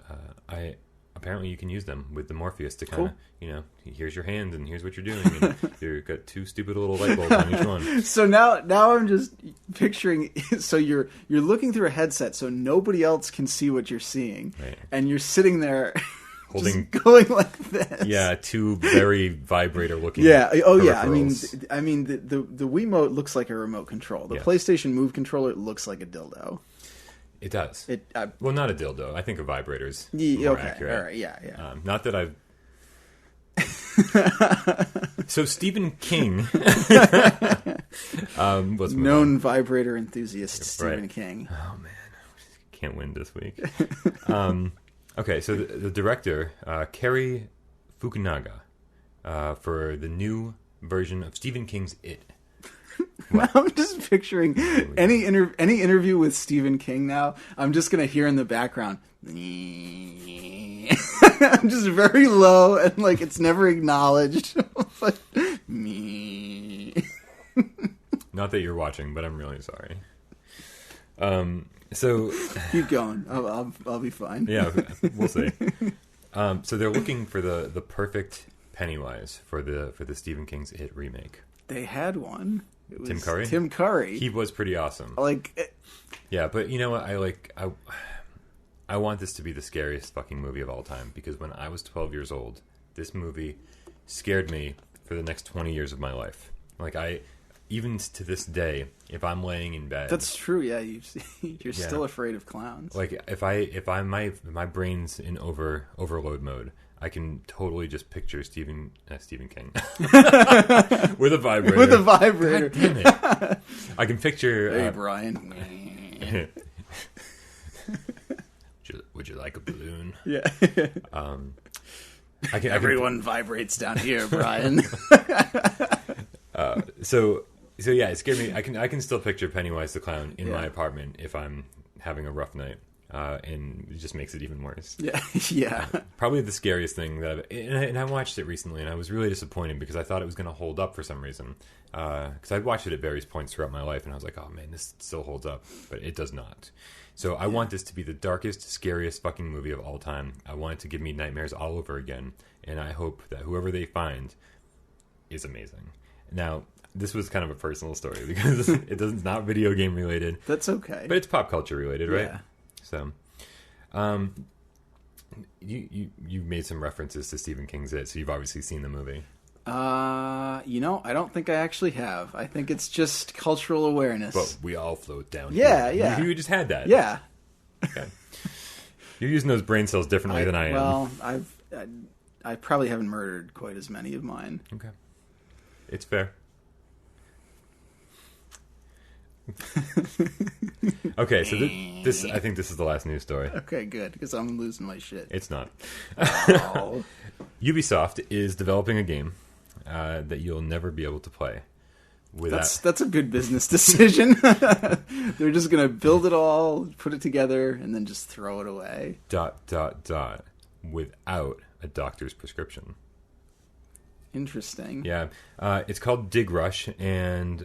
apparently you can use them with the Morpheus to kind of, here's your hand and here's what you're doing, and you've got two stupid little light bulbs on each one. So now I'm just picturing. So you're looking through a headset, so nobody else can see what you're seeing, Right. and you're sitting there. Holding, just going like this. Yeah, two very vibrator-looking. Yeah. Oh, yeah. peripherals. I mean, the Wiimote looks like a remote control. The PlayStation Move controller looks like a dildo. It does. Well, Well, not a dildo. I think a vibrator's okay. more accurate. All right. Yeah. Not that I've. So Stephen King was Known vibrator enthusiast Stephen Right. King. Oh man, can't win this week. Okay, so the director, Cary Fukunaga, for the new version of Stephen King's It. Now I'm just picturing any interview with Stephen King now. I'm just going to hear in the background. I'm just very low and like it's never acknowledged. Like, me. Not that you're watching, but I'm really sorry. So Keep going. I'll be fine. yeah, we'll see. So they're looking for the perfect Pennywise for the Stephen King's It remake. They had one. It was Tim Curry? Tim Curry. He was pretty awesome. Like, Yeah, but you know what? I want this to be the scariest fucking movie of all time, because when I was 12 years old, this movie scared me for the next 20 years of my life. Like, even to this day, if I'm laying in bed, that's true. Yeah, you're still afraid of clowns. like if my brain's in overload mode, I can totally just picture Stephen King with a vibrator. With a vibrator. God damn it! I can picture. Hey, Bryan. Would you like a balloon? Yeah. Everyone vibrates down here, Bryan. So yeah, it scared me. I can still picture Pennywise the clown in my apartment if I'm having a rough night, and it just makes it even worse. Yeah. Probably the scariest thing and I watched it recently, and I was really disappointed because I thought it was going to hold up for some reason. Because I'd watched it at various points throughout my life, and I was like, oh man, this still holds up, but it does not. So I want this to be the darkest, scariest fucking movie of all time. I want it to give me nightmares all over again, and I hope that whoever they find is amazing. Now, this was kind of a personal story because it's not video game related. That's okay. But it's pop culture related, right? Yeah. So, you made some references to Stephen King's It, so you've obviously seen the movie. I don't think I actually have. I think it's just cultural awareness. But we all float down Yeah, here. yeah. You just had that. Yeah. Okay. You're using those brain cells differently than I am. Well, I probably haven't murdered quite as many of mine. Okay. It's fair. Okay, so this I think this is the last news story. Okay, good, because I'm losing my shit. It's not. Oh. Ubisoft is developing a game that you'll never be able to play without. That's a good business decision. They're just gonna build it all, put it together, and then just throw it away. ... without a doctor's prescription. Interesting. Yeah, it's called Dig Rush, and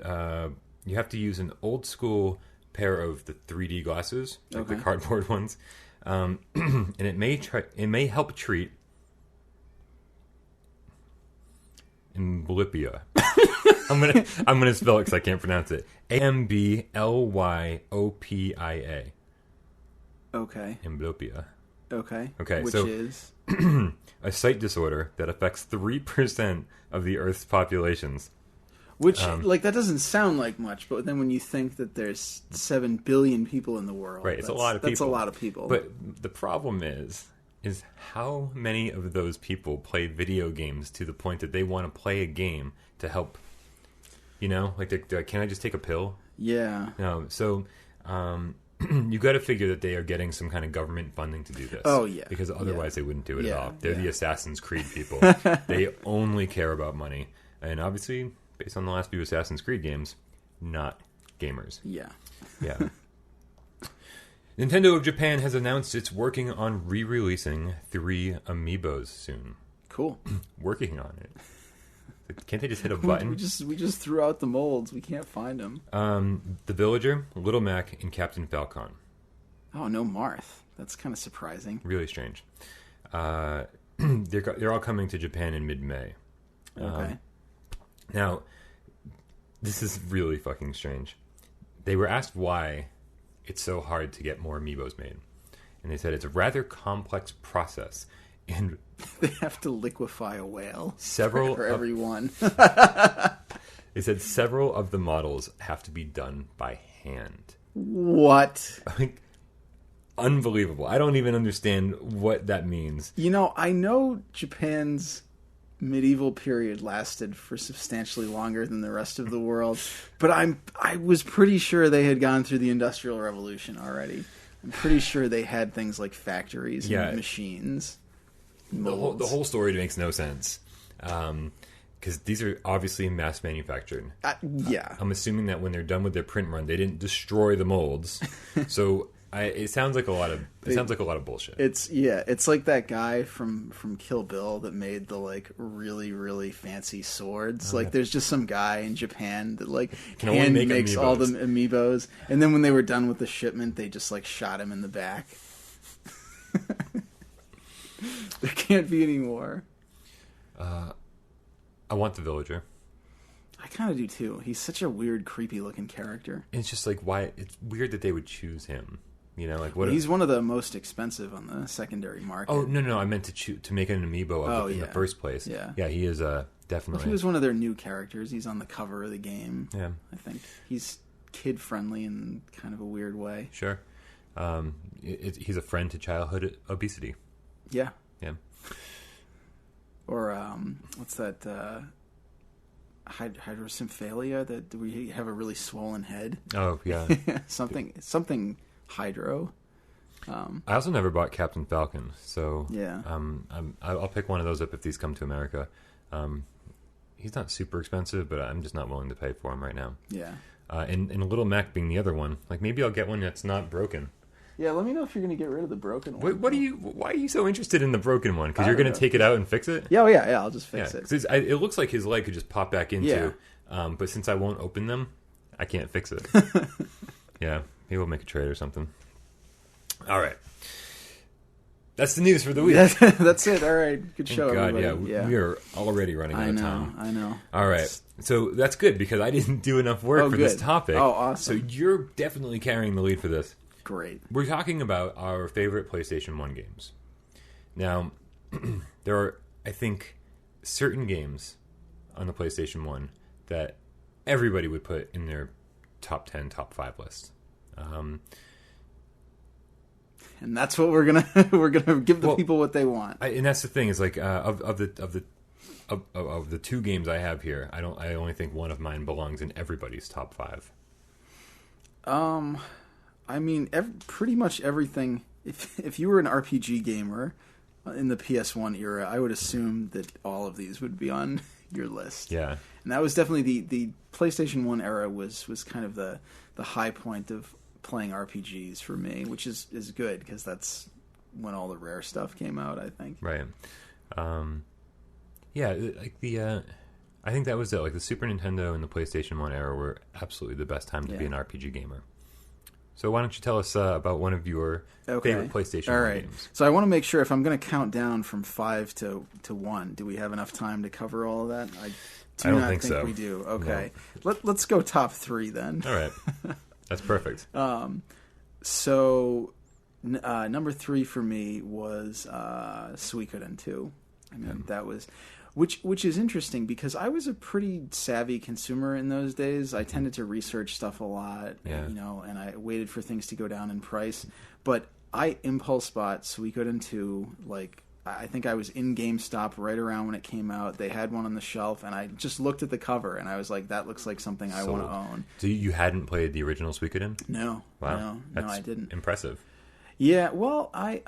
you have to use an old school pair of the 3D glasses, like the cardboard ones, and it may help treat. Amblyopia. I'm gonna spell it because I can't pronounce it. Amblyopia. Okay. Amblyopia. Okay. Okay. Which so is a sight disorder that affects 3% of the Earth's populations. which like that doesn't sound like much, but then when you think that there's 7 billion people in the world, Right, it's a lot of people. That's a lot of people. But the problem is how many of those people play video games to the point that they want to play a game to help. You know, like, they're, can I just take a pill? yeah. No. So, you got to figure that they are getting some kind of government funding to do this. Oh, yeah. Because otherwise they wouldn't do it at Yeah, all. They're yeah. the Assassin's Creed people. They only care about money. And obviously, based on the last few Assassin's Creed games, not gamers. Yeah. Yeah. Nintendo of Japan has announced it's working on re-releasing 3 amiibos soon. Cool. Working on it. Can't they just hit a button? We just threw out the molds. We can't find them. The Villager, Little Mac, and Captain Falcon. Oh, no Marth. That's kind of surprising. Really strange. They're all coming to Japan in mid-May. Okay. Now, this is really fucking strange. They were asked why it's so hard to get more amiibos made. And they said it's a rather complex process. And They have to liquefy a whale several for every one. they said several of the models have to be done by hand. What? Like, unbelievable. I don't even understand what that means. You know, I know Japan's medieval period lasted for substantially longer than the rest of the world, but I was pretty sure they had gone through the Industrial Revolution already. I'm pretty sure they had things like factories and machines. The whole story makes no sense. Because these are obviously mass manufactured. Yeah. I'm assuming that when they're done with their print run, they didn't destroy the molds. So it sounds like a lot of bullshit. It's like that guy from Kill Bill that made the like really, really fancy swords. Like there's just some guy in Japan that like hand makes all the amiibos, and then when they were done with the shipment, they just like shot him in the back. There can't be any more. I want the Villager. I kind of do too. He's such a weird, creepy looking character. It's just like, why? It's weird that they would choose him. You know, like what? He's one of the most expensive on the secondary market. Oh no! I meant to make an amiibo of it in the first place. Yeah, he is definitely. Well, he was one of their new characters. He's on the cover of the game. Yeah, I think he's kid friendly in kind of a weird way. Sure. He's a friend to childhood obesity. Yeah. Yeah. Or what's that? Hydrosymphalia, that we have a really swollen head. Oh yeah. something hydro. I also never bought Captain Falcon, so yeah. I'll pick one of those up if these come to America. He's not super expensive, but I'm just not willing to pay for him right now. Yeah. And Little Mac being the other one, like maybe I'll get one that's not broken. Yeah, let me know if you're going to get rid of the broken one. Why are you so interested in the broken one? Because you're going to take it out and fix it? Yeah, I'll just fix it. It looks like his leg could just pop back into. But since I won't open them, I can't fix it. Yeah, maybe we'll make a trade or something. All right. That's the news for the week. That's it. All right. Good show, everybody. We are already running out of time. I know. All right. So that's good because I didn't do enough work for this topic. Oh, awesome. So you're definitely carrying the lead for this. Great. We're talking about our favorite PlayStation 1 games. Now, there are, I think, certain games on the PlayStation 1 that everybody would put in their top 10, top 5 list. And that's what we're gonna give the people what they want. And that's the thing is like of the 2 games I have here, I only think one of mine belongs in everybody's top 5. I mean, pretty much everything. If you were an RPG gamer in the PS1 era, I would assume that all of these would be on your list. Yeah, and that was definitely the PlayStation 1 era was kind of the high point of playing RPGs for me, which is good because that's when all the rare stuff came out, I think. Right. Yeah, like I think that was it. Like the Super Nintendo and the PlayStation 1 era were absolutely the best time to be an RPG gamer. So why don't you tell us about one of your favorite PlayStation 1 games? So I want to make sure if I'm going to count down from 5 to 1, do we have enough time to cover all of that? I don't think so. We do. Okay. No. Let's go top 3 then. All right. That's perfect. So number 3 for me was Suikoden 2. I mean, that was... Which is interesting because I was a pretty savvy consumer in those days. I tended to research stuff a lot, and I waited for things to go down in price. But I impulse bought Suikoden 2. Like, I think I was in GameStop right around when it came out. They had one on the shelf, and I just looked at the cover, and I was like, "That looks like something I want to own." So you hadn't played the original Suikoden? No. Wow. No, I didn't. Impressive. Yeah. Well, I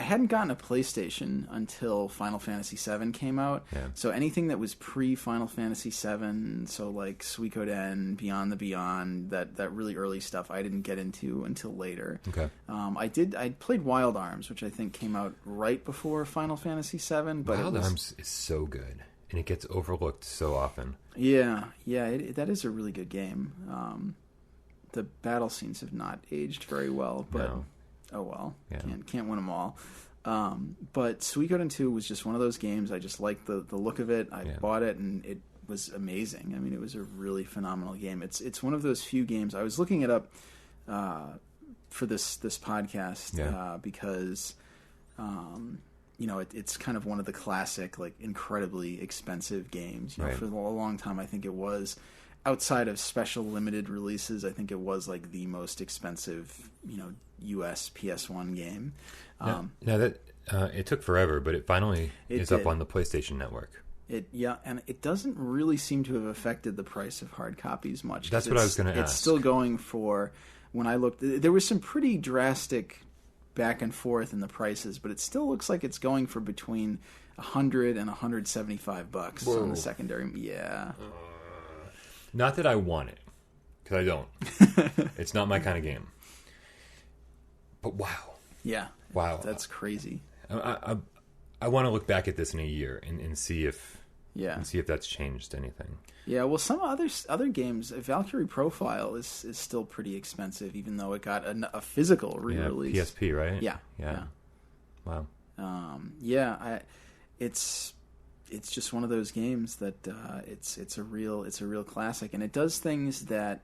hadn't gotten a PlayStation until Final Fantasy VII came out. Yeah. So anything that was pre-Final Fantasy VII, so like Suikoden, Beyond the Beyond, that really early stuff, I didn't get into until later. Okay. I played Wild Arms, which I think came out right before Final Fantasy VII. But Wild Arms is so good, and it gets overlooked so often. Yeah, that is a really good game. The battle scenes have not aged very well, but... No. Oh well, can't win them all. But Suikoden 2 was just one of those games. I just liked the look of it. I bought it, and it was amazing. I mean, it was a really phenomenal game. It's one of those few games. I was looking it up for this podcast because it's kind of one of the classic, like, incredibly expensive games. For a long time, I think it was. Outside of special limited releases, I think it was like the most expensive, US PS1 game. Now that it took forever, but it finally is up on the PlayStation Network. And it doesn't really seem to have affected the price of hard copies much. That's what I was going to ask. It's still going for, when I looked, there was some pretty drastic back and forth in the prices, but it still looks like it's going for between $100 and $175 on the secondary. Yeah. Not that I want it, because I don't. It's not my kind of game. But wow. Yeah. Wow. That's crazy. I want to look back at this in a year and see if that's changed anything. Yeah, well, some other games, Valkyrie Profile is still pretty expensive, even though it got a physical re-release. Yeah, PSP, right? Yeah. Wow. It's just one of those games that it's a real classic, and it does things that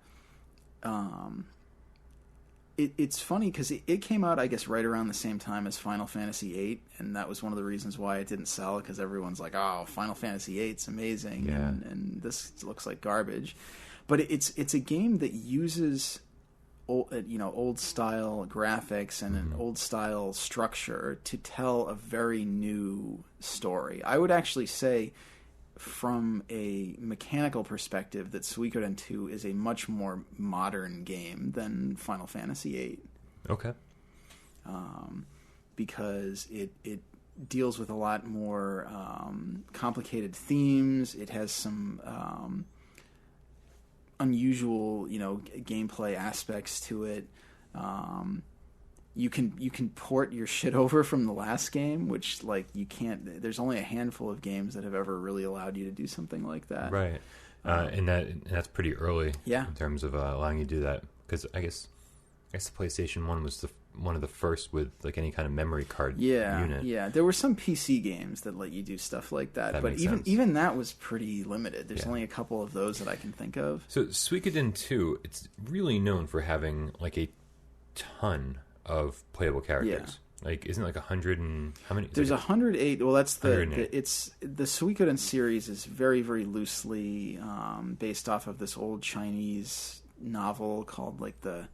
it's funny because it came out, I guess, right around the same time as Final Fantasy VIII, and that was one of the reasons why it didn't sell, because everyone's like, "Oh, Final Fantasy VIII's amazing," and this looks like garbage. But it's a game that uses old style graphics and an old style structure to tell a very new story. I would actually say, from a mechanical perspective, that Suikoden 2 is a much more modern game than Final Fantasy VIII. Okay. Because it deals with a lot more complicated themes. It has some unusual, gameplay aspects to it. You can port your shit over from the last game, which, like, you can't. There's only a handful of games that have ever really allowed you to do something like that. Right, and that's pretty early. Yeah. In terms of allowing you to do that, because I guess the PlayStation 1 was one of the first with, like, any kind of memory card unit. Yeah, there were some PC games that let you do stuff like that, but even that was pretty limited. There's only a couple of those that I can think of. So Suikoden 2, it's really known for having, like, a ton of playable characters. Like, isn't it like 100 and how many? There's 108. Well, that's the Suikoden series is very, very loosely based off of this old Chinese novel called, like, the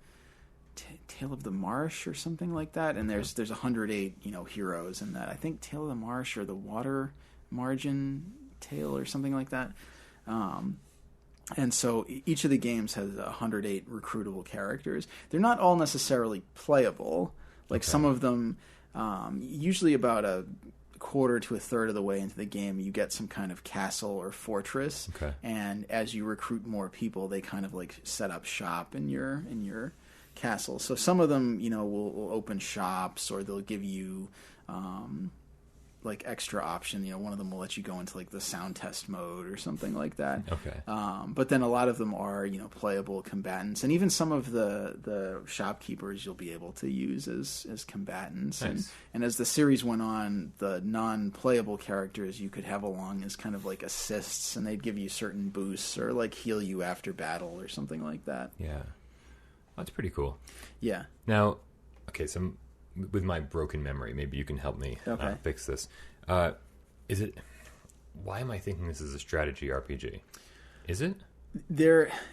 Tale of the Marsh or something like that, and there's 108 heroes in that. I think Tale of the Marsh or the Water Margin Tale or something like that. And so each of the games has 108 recruitable characters. They're not all necessarily playable. Like, some of them, usually about a quarter to a third of the way into the game, you get some kind of castle or fortress. Okay. And as you recruit more people, they kind of, like, set up shop in your castle. So some of them, will open shops, or they'll give you like extra option. You know, one of them will let you go into like the sound test mode or something like that. Okay. But then a lot of them are, you know, playable combatants, and even some of the shopkeepers you'll be able to use as combatants. Nice. And as the series went on, the non-playable characters you could have along as kind of like assists, and they'd give you certain boosts or like heal you after battle or something like that. Yeah. That's pretty cool. Yeah. Now, okay, so with my broken memory, maybe you can help me fix this. Is it? Why am I thinking this is a strategy RPG? Is it?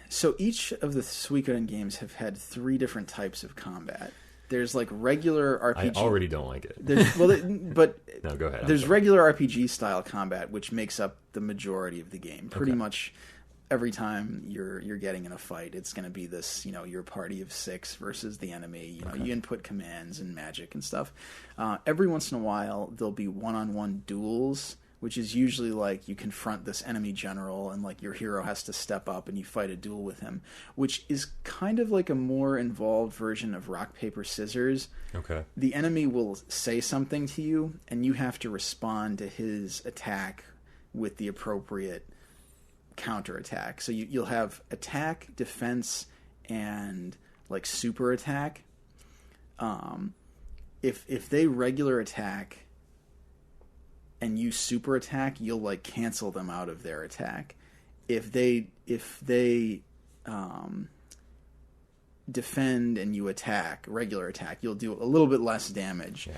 So each of the Suikoden games have had 3 different types of combat. There's like regular RPG. I already don't like it. But no, go ahead. There's regular RPG style combat, which makes up the majority of the game. Pretty much every time you're getting in a fight, it's going to be this, you know, your party of 6 versus the enemy. You know, you input commands and magic and stuff. Every once in a while, there'll be one-on-one duels, which is usually like you confront this enemy general and like your hero has to step up and you fight a duel with him, which is kind of like a more involved version of rock, paper, scissors. Okay. The enemy will say something to you and you have to respond to his attack with the appropriate counterattack. So you'll have attack, defense, and like super attack. If they regular attack and you super attack, you'll like cancel them out of their attack. If they defend and you attack, regular attack, you'll do a little bit less damage.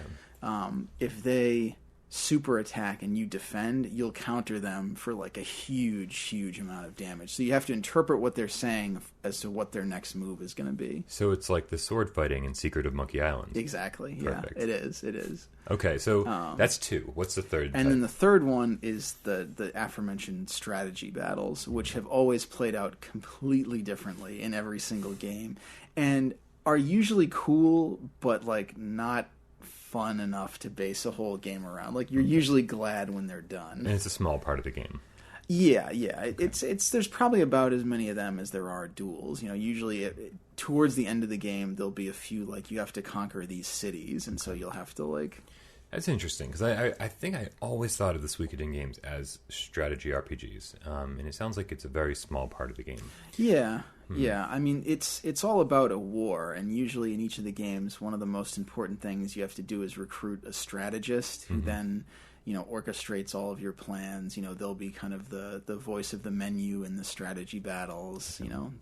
Yeah. If they super attack and you defend, you'll counter them for like a huge amount of damage. So you have to interpret what they're saying as to what their next move is going to be. So it's like the sword fighting in Secret of Monkey Island. Exactly. Perfect. Yeah, it is. Okay, so that's 2. What's the third type? And then the third one is the aforementioned strategy battles, which have always played out completely differently in every single game and are usually cool, but like not fun enough to base a whole game around. Like you're usually glad when they're done. And it's a small part of the game. Yeah. Okay. It's there's probably about as many of them as there are duels. You know, usually towards the end of the game there'll be a few like you have to conquer these cities, and so you'll have to like. That's interesting because I think I always thought of the Suikoden games as strategy RPGs, and it sounds like it's a very small part of the game. Yeah. Yeah, I mean, it's all about a war, and usually in each of the games, one of the most important things you have to do is recruit a strategist who then, you know, orchestrates all of your plans. You know, they'll be kind of the voice of the menu in the strategy battles. You know,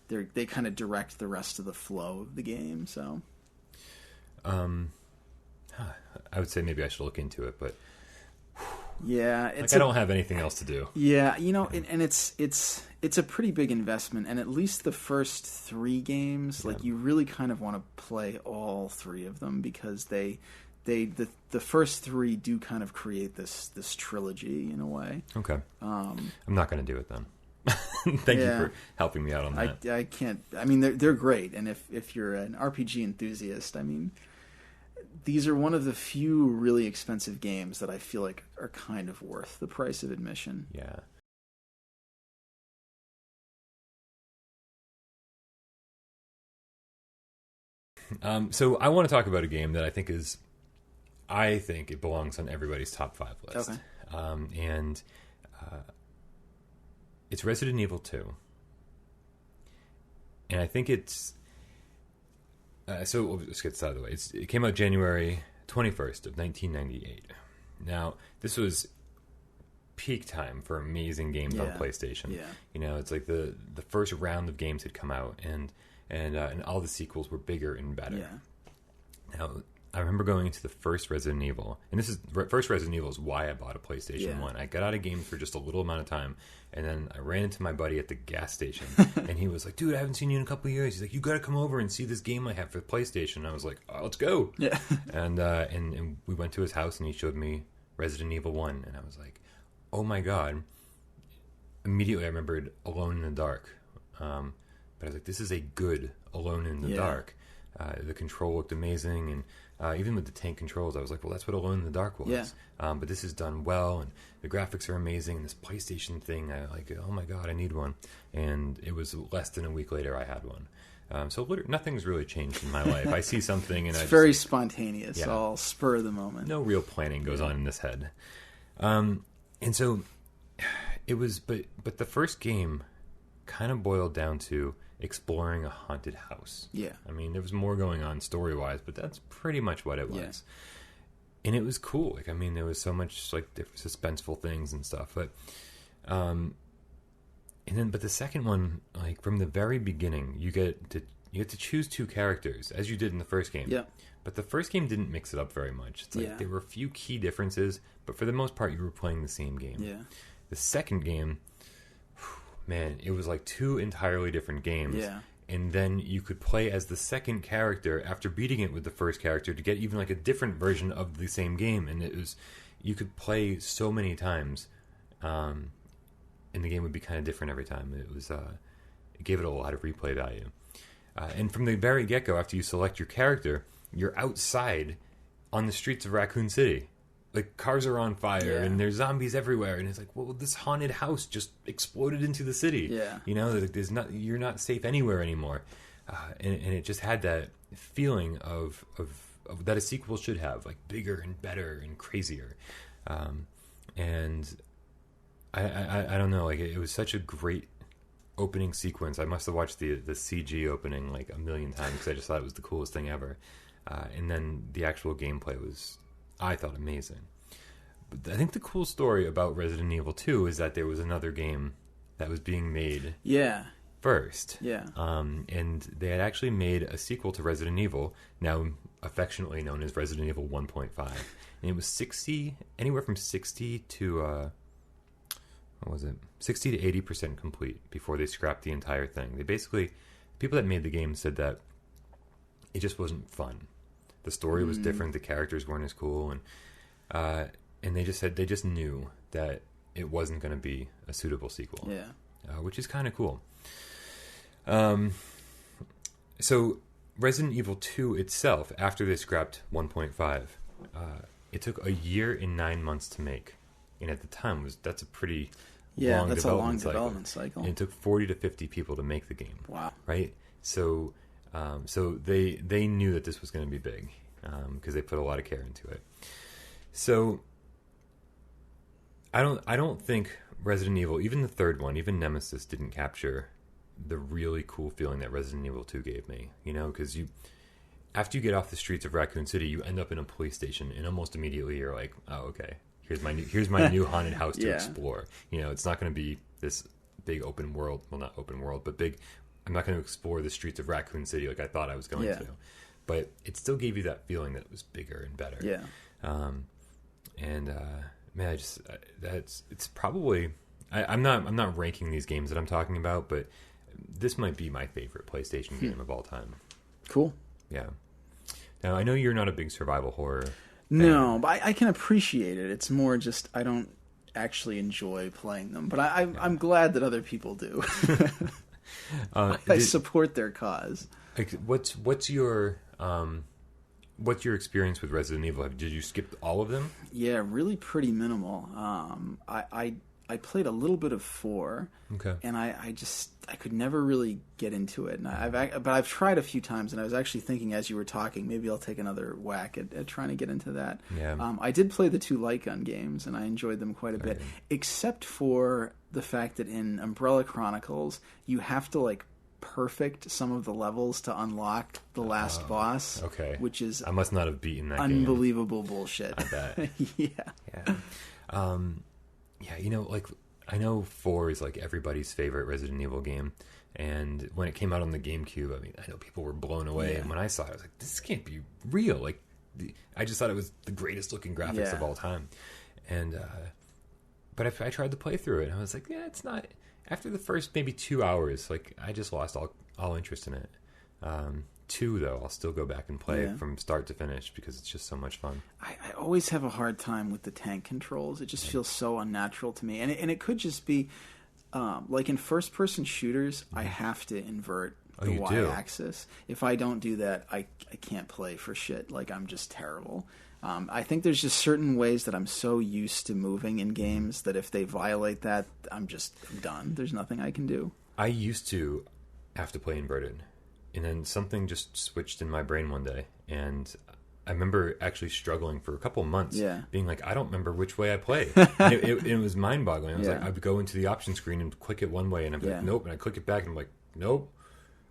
they kind of direct the rest of the flow of the game. So, I would say maybe I should look into it, but yeah, I don't have anything else to do. Yeah, you know, and it's a pretty big investment, and at least the first 3 games, like you really kind of want to play all 3 of them because the first 3 do kind of create this trilogy in a way. Okay, I'm not going to do it then. Thank you for helping me out on that. I can't. I mean, they're great, and if you're an RPG enthusiast, I mean. These are one of the few really expensive games that I feel like are kind of worth the price of admission. Yeah. So I want to talk about a game that I think it belongs on everybody's top 5 list. Okay. And it's Resident Evil 2. And I think it's... so let's get this out of the way. It came out January 21st of 1998. Now, this was peak time for amazing games on PlayStation. Yeah. You know, it's like the first round of games had come out, and all the sequels were bigger and better. Yeah. Now, I remember going into the first Resident Evil, and first Resident Evil is why I bought a PlayStation 1. I got out of games for just a little amount of time, and then I ran into my buddy at the gas station, and he was like, dude, I haven't seen you in a couple of years. He's like, you got to come over and see this game I have for PlayStation. And I was like, oh, let's go. Yeah. And we went to his house, and he showed me Resident Evil 1, and I was like, oh my God. Immediately I remembered Alone in the Dark. But I was like, this is a good Alone in the Dark. The control looked amazing, and even with the tank controls, I was like, well, that's what Alone in the Dark was. Yeah. But this is done well, and the graphics are amazing, and this PlayStation thing, I like, oh my God, I need one. And it was less than a week later I had one. So nothing's really changed in my life. I see something and it's I very just, spontaneous, all spur of the moment. no real planning goes on in this head. And so it was, but the first game kind of boiled down to exploring a haunted house. Yeah. I mean, there was more going on story-wise, but that's pretty much what it was. Yeah. And it was cool. Like, I mean, there was so much like different suspenseful things and stuff. But, but the second one, like from the very beginning, you get to choose two characters, as you did in the first game. Yeah. But the first game didn't mix it up very much. It's like there were a few key differences, but for the most part, you were playing the same game. Yeah. The second game, man, it was like two entirely different games. Yeah. And then you could play as the second character after beating it with the first character to get even like a different version of the same game. And you could play so many times, and the game would be kind of different every time. It gave it a lot of replay value. And from the very get-go, after you select your character, you're outside on the streets of Raccoon City. Like, cars are on fire, and there's zombies everywhere, and it's like, well, this haunted house just exploded into the city. Yeah. You know, you're not safe anywhere anymore. And it just had that feeling of that a sequel should have, like, bigger and better and crazier. And I don't know, like, it was such a great opening sequence. I must have watched the CG opening, like, a million times, because I just thought it was the coolest thing ever. And then the actual gameplay was, I thought, amazing. But I think the cool story about Resident Evil 2 is that there was another game that was being made first. Yeah. And they had actually made a sequel to Resident Evil, now affectionately known as Resident Evil 1.5. And it was anywhere from 60 to, 60 to 80% complete before they scrapped the entire thing. People that made the game said that it just wasn't fun. The story was different. The characters weren't as cool, and they just said they just knew that it wasn't going to be a suitable sequel. Yeah, which is kind of cool. So Resident Evil 2 itself, after they scrapped 1.5, it took a year and 9 months to make, and at the time that's a pretty long development cycle. And it took 40 to 50 people to make the game. Wow! Right? So they knew that this was going to be big, because they put a lot of care into it. So I don't think Resident Evil, even the third one, even Nemesis, didn't capture the really cool feeling that Resident Evil 2 gave me. You know, because after you get off the streets of Raccoon City, you end up in a police station, and almost immediately you're like, oh, okay, here's my new haunted house to explore. You know, it's not going to be this big open world. Well, not open world, but big. I'm not going to explore the streets of Raccoon City like I thought I was going to, but it still gave you that feeling that it was bigger and better. Yeah. Man, it's probably, I'm not ranking these games that I'm talking about, but this might be my favorite PlayStation game of all time. Cool. Yeah. Now, I know you're not a big survival horror fan. No, but I can appreciate it. It's more just I don't actually enjoy playing them, but I'm glad that other people do. I support their cause. What's your experience with Resident Evil? Did you skip all of them? Yeah, really pretty minimal. I played a little bit of 4, and I could never really get into it. And I've tried a few times, and I was actually thinking as you were talking, maybe I'll take another whack at trying to get into that. Yeah. I did play the 2 light gun games, and I enjoyed them quite a bit, except for the fact that in Umbrella Chronicles you have to perfect some of the levels to unlock the last boss. Okay. Which is I must not have beaten that unbelievable bullshit. I bet. Yeah. Yeah, you know, I know 4 is everybody's favorite Resident Evil game, and when it came out on the GameCube, I mean, I know people were blown away, and when I saw it, I was like, this can't be real. I just thought it was the greatest looking graphics of all time. And but I tried to play through it, and I was like, yeah, it's not. After the first maybe 2 hours, I just lost all interest in it. 2, though, I'll still go back and play from start to finish because it's just so much fun. I always have a hard time with the tank controls. It just feels so unnatural to me. And it could just be, in first-person shooters, I have to invert the Y-axis. If I don't do that, I can't play for shit. I'm just terrible. I think there's just certain ways that I'm so used to moving in games that if they violate that, I'm done. There's nothing I can do. I used to have to play inverted. then something just switched in my brain one day, and I remember actually struggling for a couple months, being like, I don't remember which way I play. And it was mind-boggling. I was like, I would go into the option screen and click it one way, and I'd be like, nope, and I click it back, and I'm like, nope.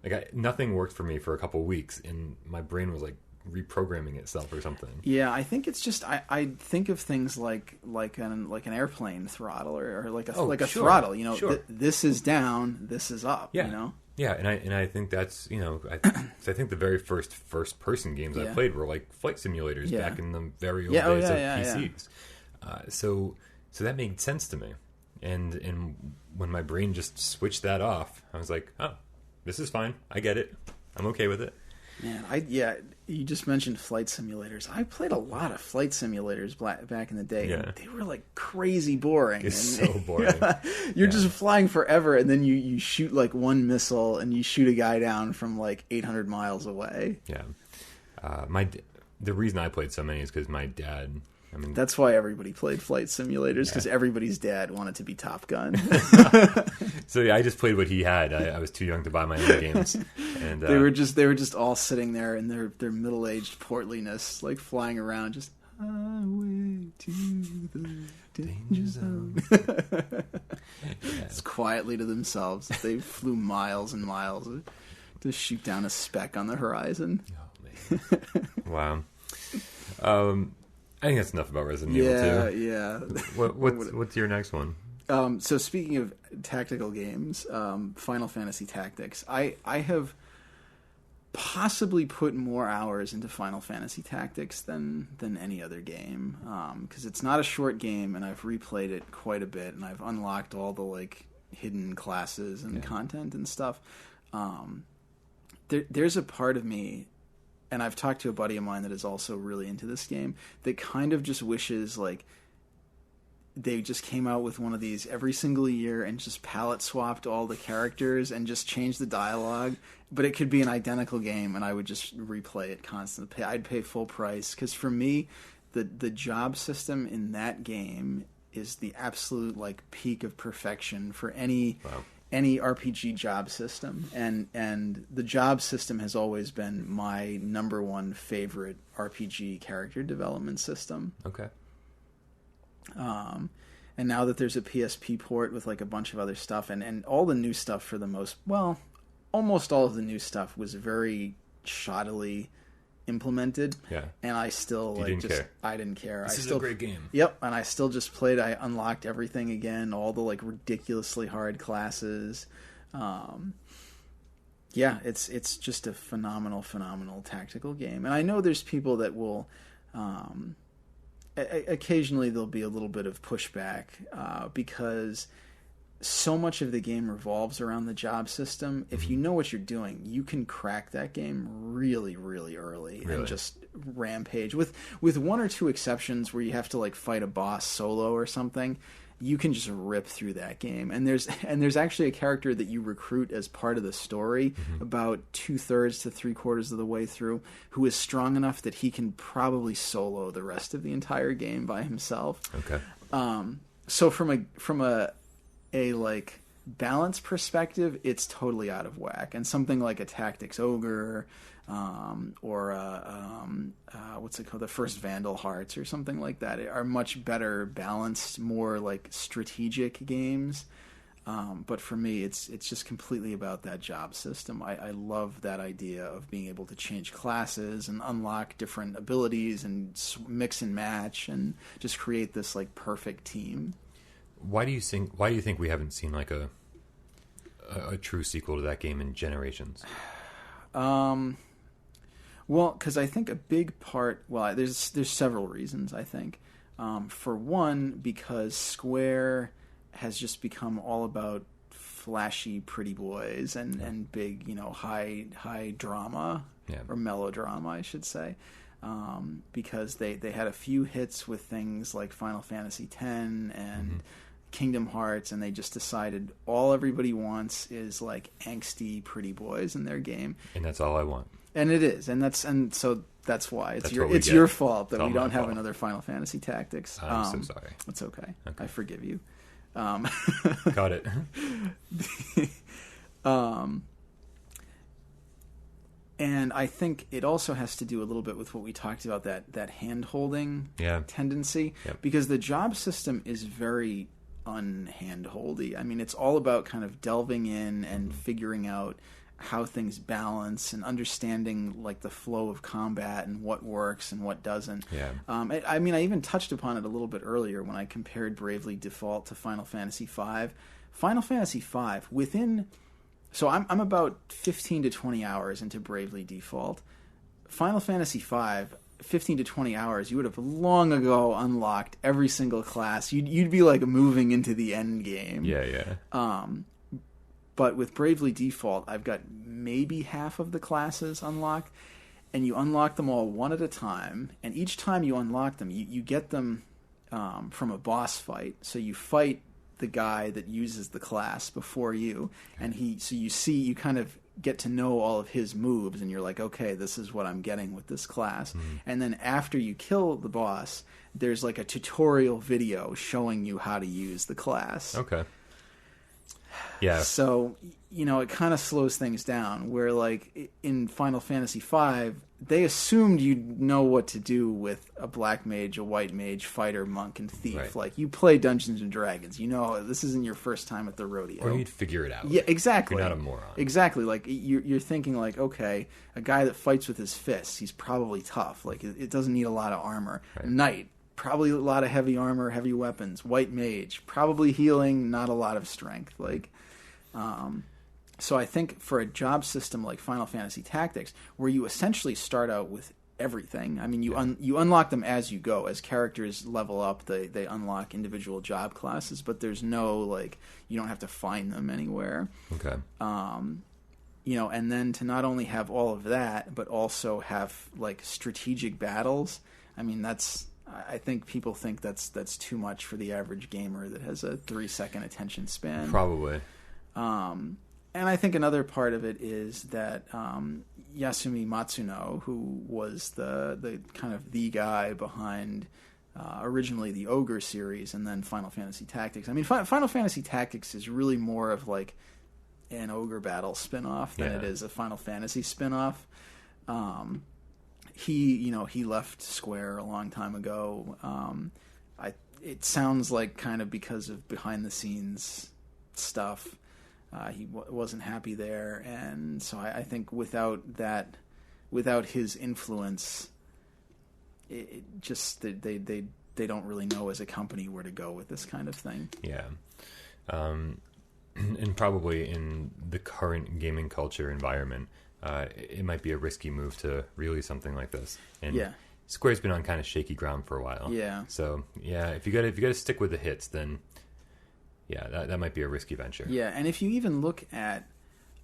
Like nothing worked for me for a couple weeks, and my brain was like reprogramming itself or something. Yeah, I think it's just I think of things like an airplane throttle or like a throttle. You know, this is down, this is up. Yeah. You know. Yeah, and I think that's, you know, I think the very first person games I played were like flight simulators back in the very old days of PCs. So that made sense to me, and when my brain just switched that off, I was like, oh, this is fine. I get it. I'm okay with it. Man, you just mentioned flight simulators. I played a lot of flight simulators back in the day. Yeah. And they were like crazy boring. It's so boring. You're just flying forever, and then you shoot like one missile, and you shoot a guy down from like 800 miles away. Yeah. The reason I played so many is because my dad... I mean, that's why everybody played flight simulators, because everybody's dad wanted to be Top Gun. So I just played what he had. I was too young to buy my own games, and they were just all sitting there in their middle-aged portliness, like flying around, just highway to the danger zone. Just quietly to themselves. They flew miles and miles to shoot down a speck on the horizon. Oh man! Wow. I think that's enough about Resident Evil 2. Yeah. What's your next one? So speaking of tactical games, Final Fantasy Tactics. I have possibly put more hours into Final Fantasy Tactics than any other game, because it's not a short game, and I've replayed it quite a bit, and I've unlocked all the like hidden classes and content and stuff. There's a part of me, and I've talked to a buddy of mine that is also really into this game, that kind of just wishes like they just came out with one of these every single year and just palette swapped all the characters and just changed the dialogue, but it could be an identical game and I would just replay it constantly. I'd pay full price, because for me the job system in that game is the absolute like peak of perfection for any RPG job system, and the job system has always been my number one favorite RPG character development system. Okay. And now that there's a PSP port with like a bunch of other stuff, and all the new stuff for almost all of the new stuff was very shoddily implemented. Yeah. And I still I didn't care. This is a great game. Yep. And I still just played. I unlocked everything again, all the like ridiculously hard classes. It's just a phenomenal tactical game. And I know there's people that will, occasionally there'll be a little bit of pushback, because so much of the game revolves around the job system. If you know what you're doing, you can crack that game really, really early and just rampage. With one or two exceptions where you have to like fight a boss solo or something, you can just rip through that game. And there's actually a character that you recruit as part of the story about 2/3 to 3/4 of the way through, who is strong enough that he can probably solo the rest of the entire game by himself. Okay. So from a like balance perspective, it's totally out of whack. And something like a Tactics Ogre, or what's it called, the first Vandal Hearts or something like that, are much better balanced, more like strategic games. But for me, it's just completely about that job system. I love that idea of being able to change classes and unlock different abilities and mix and match and just create this like perfect team. Why do you think we haven't seen like a true sequel to that game in generations? Well, because I think a big part. Well, there's several reasons. I think, for one, because Square has just become all about flashy, pretty boys and big, high drama or melodrama, I should say. Because they had a few hits with things like Final Fantasy X and Kingdom Hearts, and they just decided all everybody wants is like angsty pretty boys in their game, and that's all I want. And it is, and so that's why it's your fault that we don't have another Final Fantasy Tactics. I'm so sorry. It's okay. I forgive you. Got it. And I think it also has to do a little bit with what we talked about, that hand-holding tendency. Yep. Because the job system is very unhand-holdy. I mean, it's all about kind of delving in and figuring out how things balance and understanding like the flow of combat and what works and what doesn't. Yeah. I mean, I even touched upon it a little bit earlier when I compared Bravely Default to Final Fantasy V. Final Fantasy V, so I'm about 15 to 20 hours into Bravely Default. Final Fantasy V, 15 to 20 hours, you would have long ago unlocked every single class. You'd be like moving into the end game. Yeah. But with Bravely Default, I've got maybe half of the classes unlocked, and you unlock them all one at a time. And each time you unlock them, you get them from a boss fight. So you fight the guy that uses the class before you, and you kind of get to know all of his moves, and you're like, okay, this is what I'm getting with this class. And then after you kill the boss, there's like a tutorial video showing you how to use the class. Okay. Yeah. So, it kind of slows things down, where like in Final Fantasy V, they assumed you'd know what to do with a black mage, a white mage, fighter, monk, and thief. Right. Like, you play Dungeons and Dragons. This isn't your first time at the rodeo. Or you'd figure it out. Yeah, exactly. You're not a moron. Exactly. Like, you're thinking like, okay, a guy that fights with his fists, he's probably tough. Like, it doesn't need a lot of armor. Right. Knight, probably a lot of heavy armor, heavy weapons. White mage, probably healing, not a lot of strength. Like, so I think for a job system like Final Fantasy Tactics, where you essentially start out with everything. I mean, you unlock them as you go. As characters level up, they unlock individual job classes, but there's no, like, you don't have to find them anywhere. Okay. And then to not only have all of that, but also have, like, strategic battles. I mean, I think people think that's too much for the average gamer that has a 3-second attention span. Probably. And I think another part of it is that Yasumi Matsuno, who was the kind of the guy behind originally the Ogre series and then Final Fantasy Tactics. I mean, Final Fantasy Tactics is really more of like an Ogre Battle spinoff than it is a Final Fantasy spinoff. He left Square a long time ago. It sounds like kind of because of behind the scenes stuff. He wasn't happy there, and so I think without his influence, it just they don't really know as a company where to go with this kind of thing. Yeah, and probably in the current gaming culture environment, it might be a risky move to release something like this. And Square's been on kind of shaky ground for a while. Yeah. So if you got to stick with the hits, then. Yeah, that might be a risky venture. Yeah, and if you even look at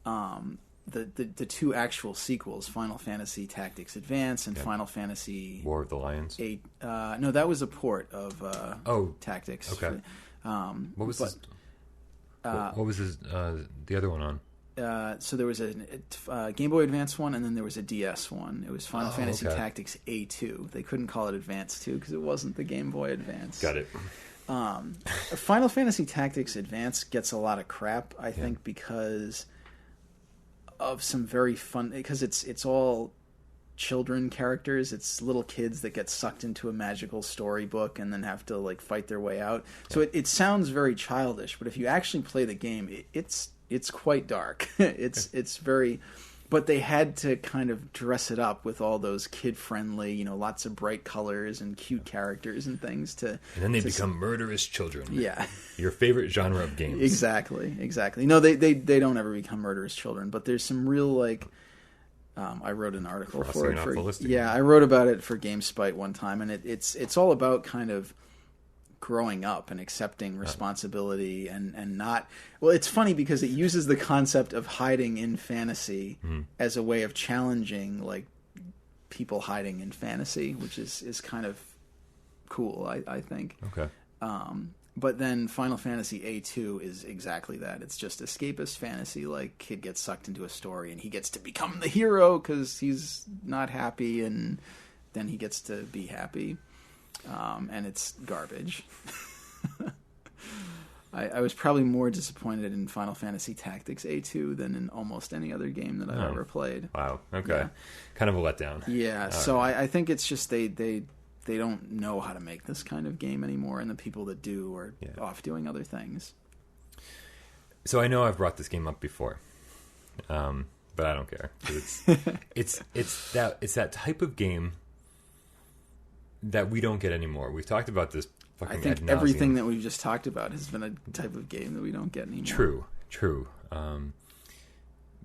the two actual sequels, Final Fantasy Tactics Advance and Final Fantasy War of the Lions. No, that was a port of Tactics. Okay. What was the other one on? So there was a Game Boy Advance one, and then there was a DS one. It was Final Fantasy Tactics A2. They couldn't call it Advance 2 because it wasn't the Game Boy Advance. Got it. Final Fantasy Tactics Advance gets a lot of crap, I think, because of some very fun... Because it's all children characters. It's little kids that get sucked into a magical storybook and then have to, like, fight their way out. So it sounds very childish, but if you actually play the game, it's quite dark. It's very... But they had to kind of dress it up with all those kid-friendly, lots of bright colors and cute characters and things to... And then they become murderous children. Yeah. Your favorite genre of games. Exactly. No, they don't ever become murderous children, but there's some real, like... I wrote an article for it. I wrote about it for GameSpite one time, and it's all about kind of growing up and accepting responsibility and not... Well, it's funny because it uses the concept of hiding in fantasy as a way of challenging, like, people hiding in fantasy, which is kind of cool, I think. Okay. But then Final Fantasy A2 is exactly that. It's just escapist fantasy, like, kid gets sucked into a story and he gets to become the hero because he's not happy, and then he gets to be happy. And it's garbage. I was probably more disappointed in Final Fantasy Tactics A2 than in almost any other game that I've ever played. Wow. Okay. Yeah. Kind of a letdown. Yeah. So I think it's just they don't know how to make this kind of game anymore, and the people that do are off doing other things. So I know I've brought this game up before, but I don't care. It's that type of game that we don't get anymore. We've talked about this. I think everything that we've just talked about has been a type of game that we don't get anymore. True.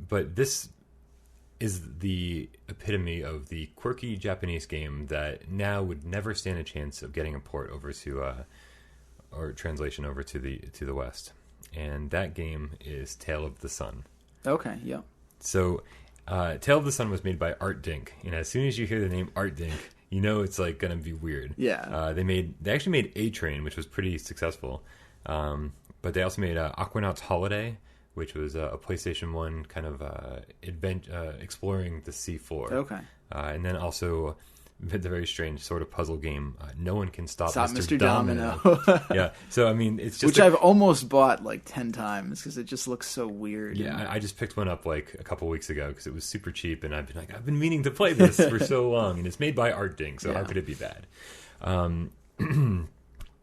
But this is the epitome of the quirky Japanese game that now would never stand a chance of getting a port over to or translation over to the West. And that game is Tale of the Sun. Okay, yeah. So Tale of the Sun was made by Art Dink, and as soon as you hear the name Art Dink, you know it's like gonna be weird. Yeah. They actually made A-Train, which was pretty successful, but they also made Aquanaut's Holiday, which was a PlayStation 1 kind of exploring the sea floor. Okay. And then also the very strange sort of puzzle game, No One Can Stop Mr. Domino. Yeah. So, I mean, it's just... Which I've almost bought like 10 times because it just looks so weird. Yeah, I just picked one up like a couple weeks ago because it was super cheap, and I've been meaning to play this for so long, and it's made by Art Dink, so how could it be bad?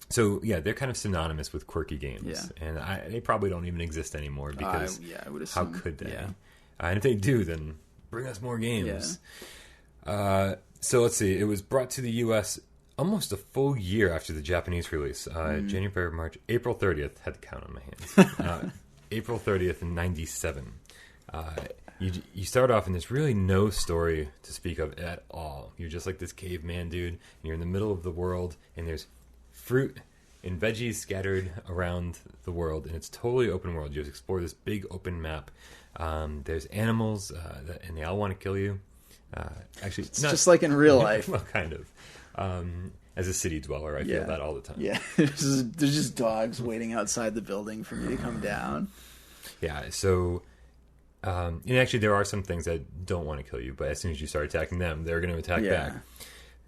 So, yeah, they're kind of synonymous with quirky games, and they probably don't even exist anymore because I would assume, how could they? Yeah. And if they do, then bring us more games. Yeah. So let's see. It was brought to the U.S. almost a full year after the Japanese release. January, March, April 30th. Had the count on my hands. April 30th in 97. You start off and there's really no story to speak of at all. You're just like this caveman dude, and you're in the middle of the world, and there's fruit and veggies scattered around the world, and it's totally open world. You just explore this big open map. There's animals, and they all want to kill you. Actually, it's just like in real life. Well, kind of. As a city dweller, I feel that all the time. Yeah, there's just dogs waiting outside the building for me to come down. Yeah, so... and actually, there are some things that don't want to kill you, but as soon as you start attacking them, they're going to attack back.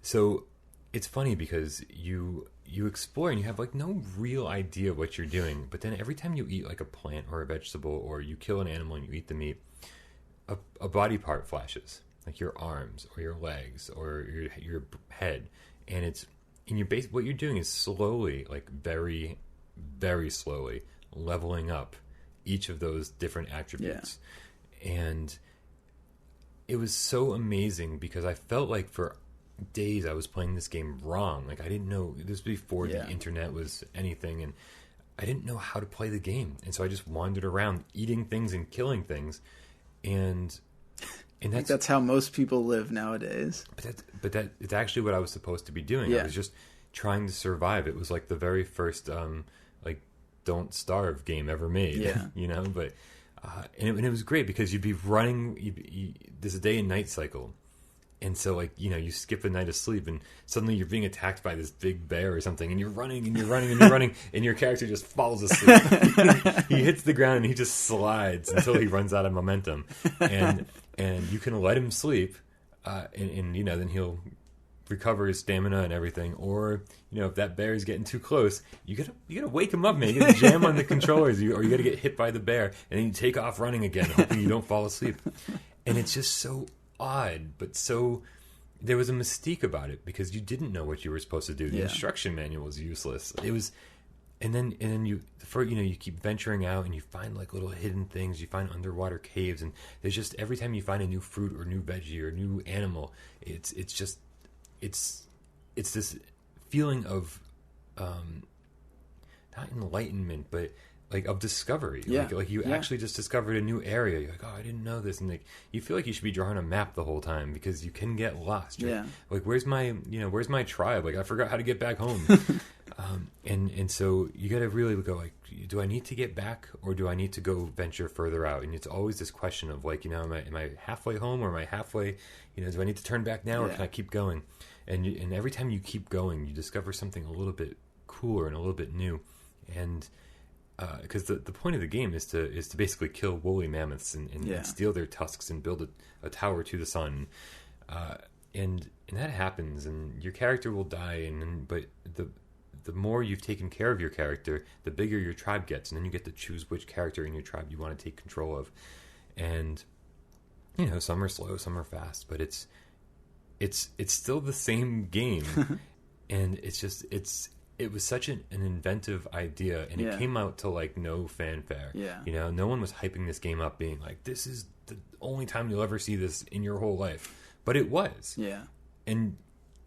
So it's funny because you explore and you have like no real idea what you're doing, but then every time you eat like a plant or a vegetable, or you kill an animal and you eat the meat, a body part flashes, like your arms or your legs or your head, and what you're doing is slowly, like very, very slowly leveling up each of those different attributes. And it was so amazing because I felt like for days I was playing this game wrong. Like I didn't know, this was before the internet was anything, and I didn't know how to play the game. And so I just wandered around eating things and killing things, and that's how most people live nowadays. But it's actually what I was supposed to be doing. I was just trying to survive. It was like the very first like Don't Starve game ever made. You know, but and it was great because you'd be running. There's a day and night cycle, and so like you skip a night of sleep, and suddenly you're being attacked by this big bear or something, and you're running and you're running and you're running, and your character just falls asleep. He hits the ground and he just slides until he runs out of momentum, and you can let him sleep, and then he'll recover his stamina and everything. Or if that bear is getting too close, you gotta wake him up, man. You gotta jam on the controllers, or you gotta get hit by the bear, and then you take off running again, hoping you don't fall asleep. And it's just so odd, but so there was a mystique about it because you didn't know what you were supposed to do. The instruction manual was useless. It was, and then you keep venturing out and you find like little hidden things. You find underwater caves, and there's just every time you find a new fruit or new veggie or new animal, it's this feeling of not enlightenment, but like of discovery. Like you actually just discovered a new area. You're like, oh, I didn't know this, and like you feel like you should be drawing a map the whole time because you can get lost. Like where's my tribe? Like I forgot how to get back home. And so you got to really go like, do I need to get back or do I need to go venture further out? And it's always this question of like, am I halfway home or am I halfway? Do I need to turn back now or can I keep going? And every time you keep going, you discover something a little bit cooler and a little bit new. And because the point of the game is to basically kill woolly mammoths and steal their tusks and build a tower to the sun. And that happens, and your character will die. But the more you've taken care of your character, the bigger your tribe gets, and then you get to choose which character in your tribe you want to take control of. And some are slow, some are fast, but it's still the same game. And it was such an inventive idea, and it came out to like no fanfare. Yeah. No one was hyping this game up being like, this is the only time you'll ever see this in your whole life. But it was. Yeah. And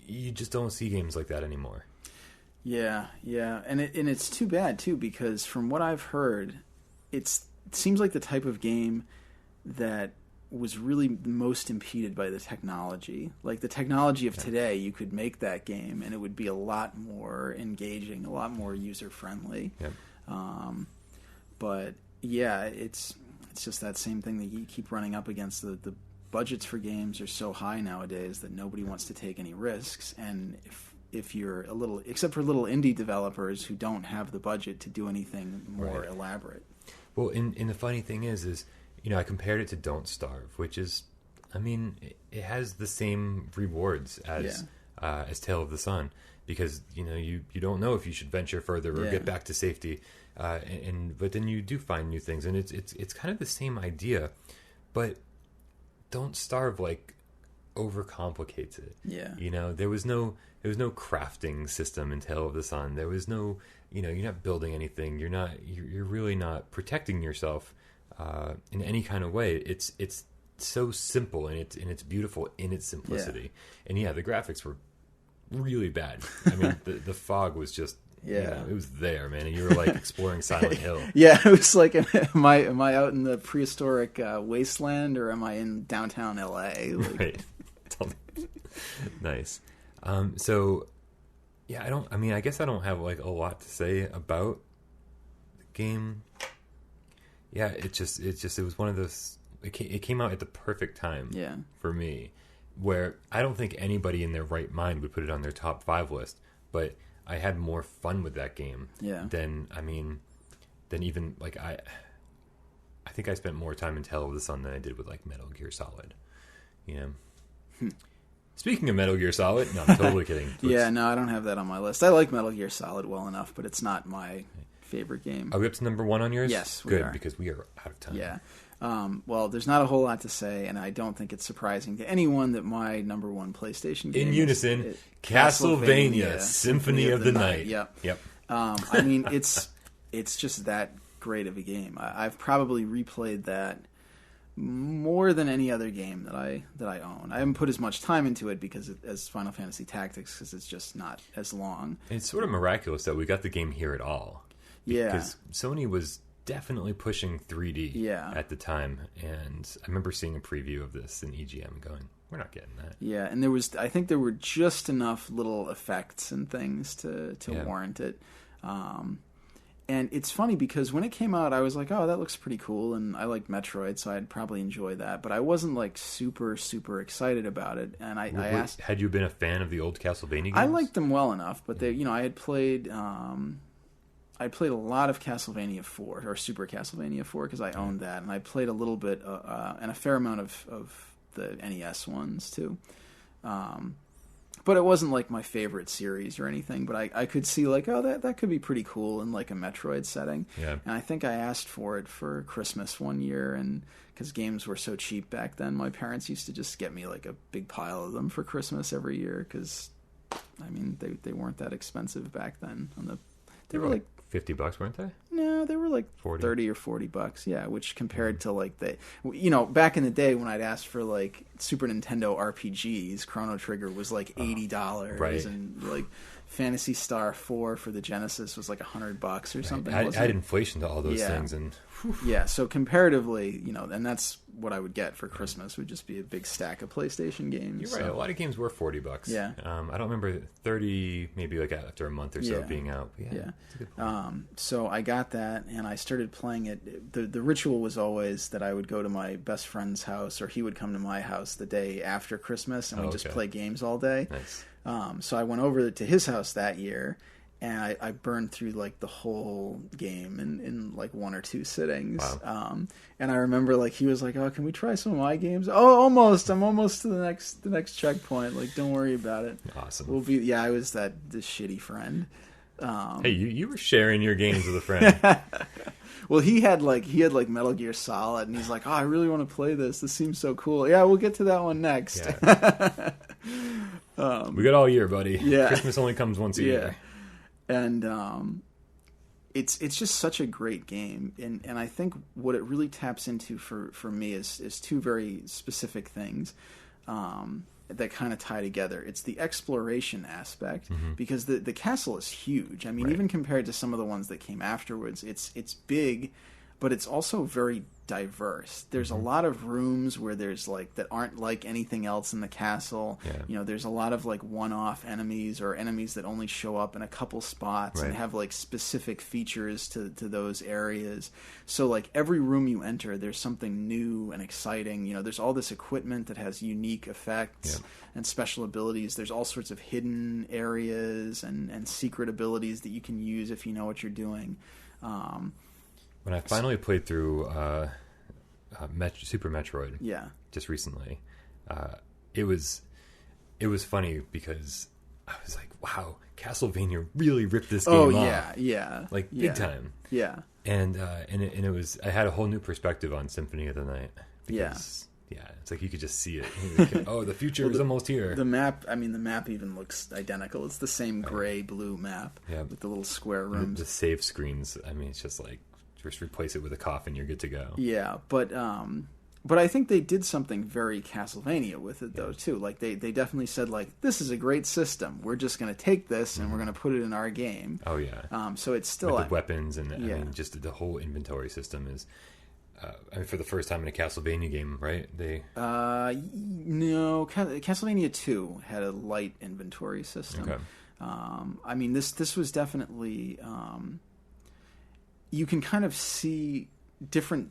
you just don't see games like that anymore. Yeah. And it's too bad too, because from what I've heard, it seems like the type of game that was really most impeded by the technology. Like the technology of today, you could make that game and it would be a lot more engaging, a lot more user friendly. Yep. But yeah, it's just that same thing that you keep running up against. The budgets for games are so high nowadays that nobody wants to take any risks. And if you're except for little indie developers who don't have the budget to do anything more elaborate. Well, and the funny thing is I compared it to Don't Starve, which is, it has the same rewards as Tale of the Sun, because you don't know if you should venture further or get back to safety, but then you do find new things, and it's kind of the same idea, but Don't Starve like overcomplicates it. Yeah. There was no crafting system in Tale of the Sun. There was no, you're not building anything. You're really not protecting yourself in any kind of way. It's so simple, and it's beautiful in its simplicity. And the graphics were really bad. The fog was just it was there, man, and you were like exploring Silent Hill. Yeah, it was like, am I out in the prehistoric wasteland, or am I in downtown LA? Like... Right. Nice. So I guess I don't have like a lot to say about the game. Yeah, it was one of those. It came out at the perfect time for me, where I don't think anybody in their right mind would put it on their top 5 list. But I had more fun with that game than even like I think I spent more time in Tale of the Sun than I did with like Metal Gear Solid. Speaking of Metal Gear Solid, no, I'm totally kidding. Yeah, no, I don't have that on my list. I like Metal Gear Solid well enough, but it's not my favorite game. Are we up to number 1 on yours? Yes, we Good, are. because we are out of time. Yeah. Well, there's not a whole lot to say, and I don't think it's surprising to anyone that my number 1 PlayStation game in unison, is Castlevania Symphony of the Night. Yep. Yep. It's just that great of a game. I've probably replayed that more than any other game that I own. I haven't put as much time into it as Final Fantasy Tactics, because it's just not as long. It's sort of miraculous that we got the game here at all. Yeah. Because Sony was definitely pushing 3D at the time, and I remember seeing a preview of this in EGM going, we're not getting that. Yeah, and I think there were just enough little effects and things to warrant it. And it's funny because when it came out, I was like, oh, that looks pretty cool, and I liked Metroid, so I'd probably enjoy that. But I wasn't like super, super excited about it. And I asked... Had you been a fan of the old Castlevania games? I liked them well enough, but I had played... I played a lot of Castlevania 4, or Super Castlevania 4, because I owned that, and I played a little bit and a fair amount of the NES ones too. But it wasn't like my favorite series or anything. But I could see like, oh, that could be pretty cool in like a Metroid setting. Yeah. And I think I asked for it for Christmas one year, and because games were so cheap back then, my parents used to just get me like a big pile of them for Christmas every year. Because they weren't that expensive back then. They were like $50, weren't they? No, they were like 40. 30 or $40. Yeah, which compared to like back in the day when I'd asked for like Super Nintendo RPGs, Chrono Trigger was like $80, right. And like Phantasy Star 4 for the Genesis was like $100 or something. Add inflation to all those things, and yeah. So comparatively, and that's what I would get for Christmas would just be a big stack of PlayStation games. You're right. A lot of games were $40. Yeah. I don't remember 30, maybe like after a month or so being out. But yeah. That's a good point. So I got that, and I started playing it. The ritual was always that I would go to my best friend's house, or he would come to my house the day after Christmas, and we'd just play games all day. Nice. So I went over to his house that year, and I burned through like the whole game in like 1 or 2 sittings. Wow. And I remember like he was like, "Oh, can we try some of my games?" "Oh, almost. I'm almost to the next checkpoint. Like, don't worry about it. Awesome. I was this shitty friend. Hey, you were sharing your games with a friend. Well, he had Metal Gear Solid, and he's like, "Oh, I really want to play this. This seems so cool." Yeah, we'll get to that one next. Yeah. We got all year, buddy. Yeah. Christmas only comes once a year. And it's just such a great game, and I think what it really taps into for me is two very specific things that kind of tie together. It's the exploration aspect, because the castle is huge. I mean, even compared to some of the ones that came afterwards, it's big, but it's also very diverse. There's a lot of rooms where there's like that aren't like anything else in the castle. Yeah. You know, there's a lot of like one-off enemies or enemies that only show up in a couple spots and have like specific features to those areas. So like every room you enter, there's something new and exciting. You know, there's all this equipment that has unique effects and special abilities. There's all sorts of hidden areas and secret abilities that you can use if you know what you're doing. When I finally played through Super Metroid, just recently, it was funny because I was like, "Wow, Castlevania really ripped this game off." Like big time. Yeah, and it was. I had a whole new perspective on Symphony of the Night because it's like you could just see it. Oh, the future is almost here. The map. I mean, the map even looks identical. It's the same gray-blue map with the little square rooms. The save screens. I mean, it's just like. Just replace it with a coffin, you're good to go. Yeah, but I think they did something very Castlevania with it, though, too. Like, they definitely said, like, this is a great system. We're just going to take this and we're going to put it in our game. Oh, yeah. So it's still... With the weapons and, I mean, just the whole inventory system is... I mean, for the first time in a Castlevania game, right? No, Castlevania 2 had a light inventory system. Okay. I mean, this was definitely... you can kind of see different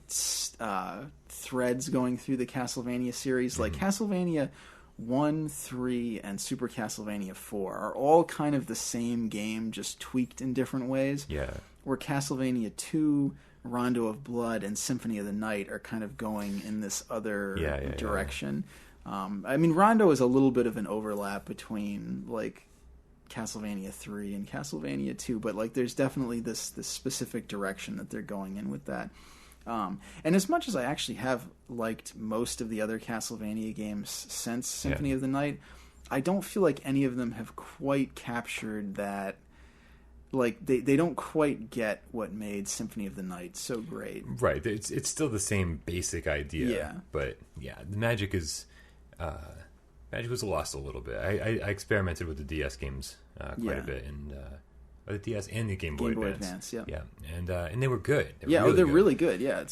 threads going through the Castlevania series. Like Castlevania 1, 3, and Super Castlevania 4 are all kind of the same game, just tweaked in different ways. Yeah. Where Castlevania 2, Rondo of Blood, and Symphony of the Night are kind of going in this other direction. I mean, Rondo is a little bit of an overlap between, like, Castlevania 3 and Castlevania 2, but like there's definitely this specific direction that they're going in with that. And as much as I actually have liked most of the other Castlevania games since Symphony of the Night, I don't feel like any of them have quite captured that. Like they don't quite get what made Symphony of the Night so great. Right. It's still the same basic idea. Yeah. But the magic is magic was lost a little bit. I experimented with the DS games quite a bit, and the DS and the Game Boy Advance. And they were good. They're really good. Yeah,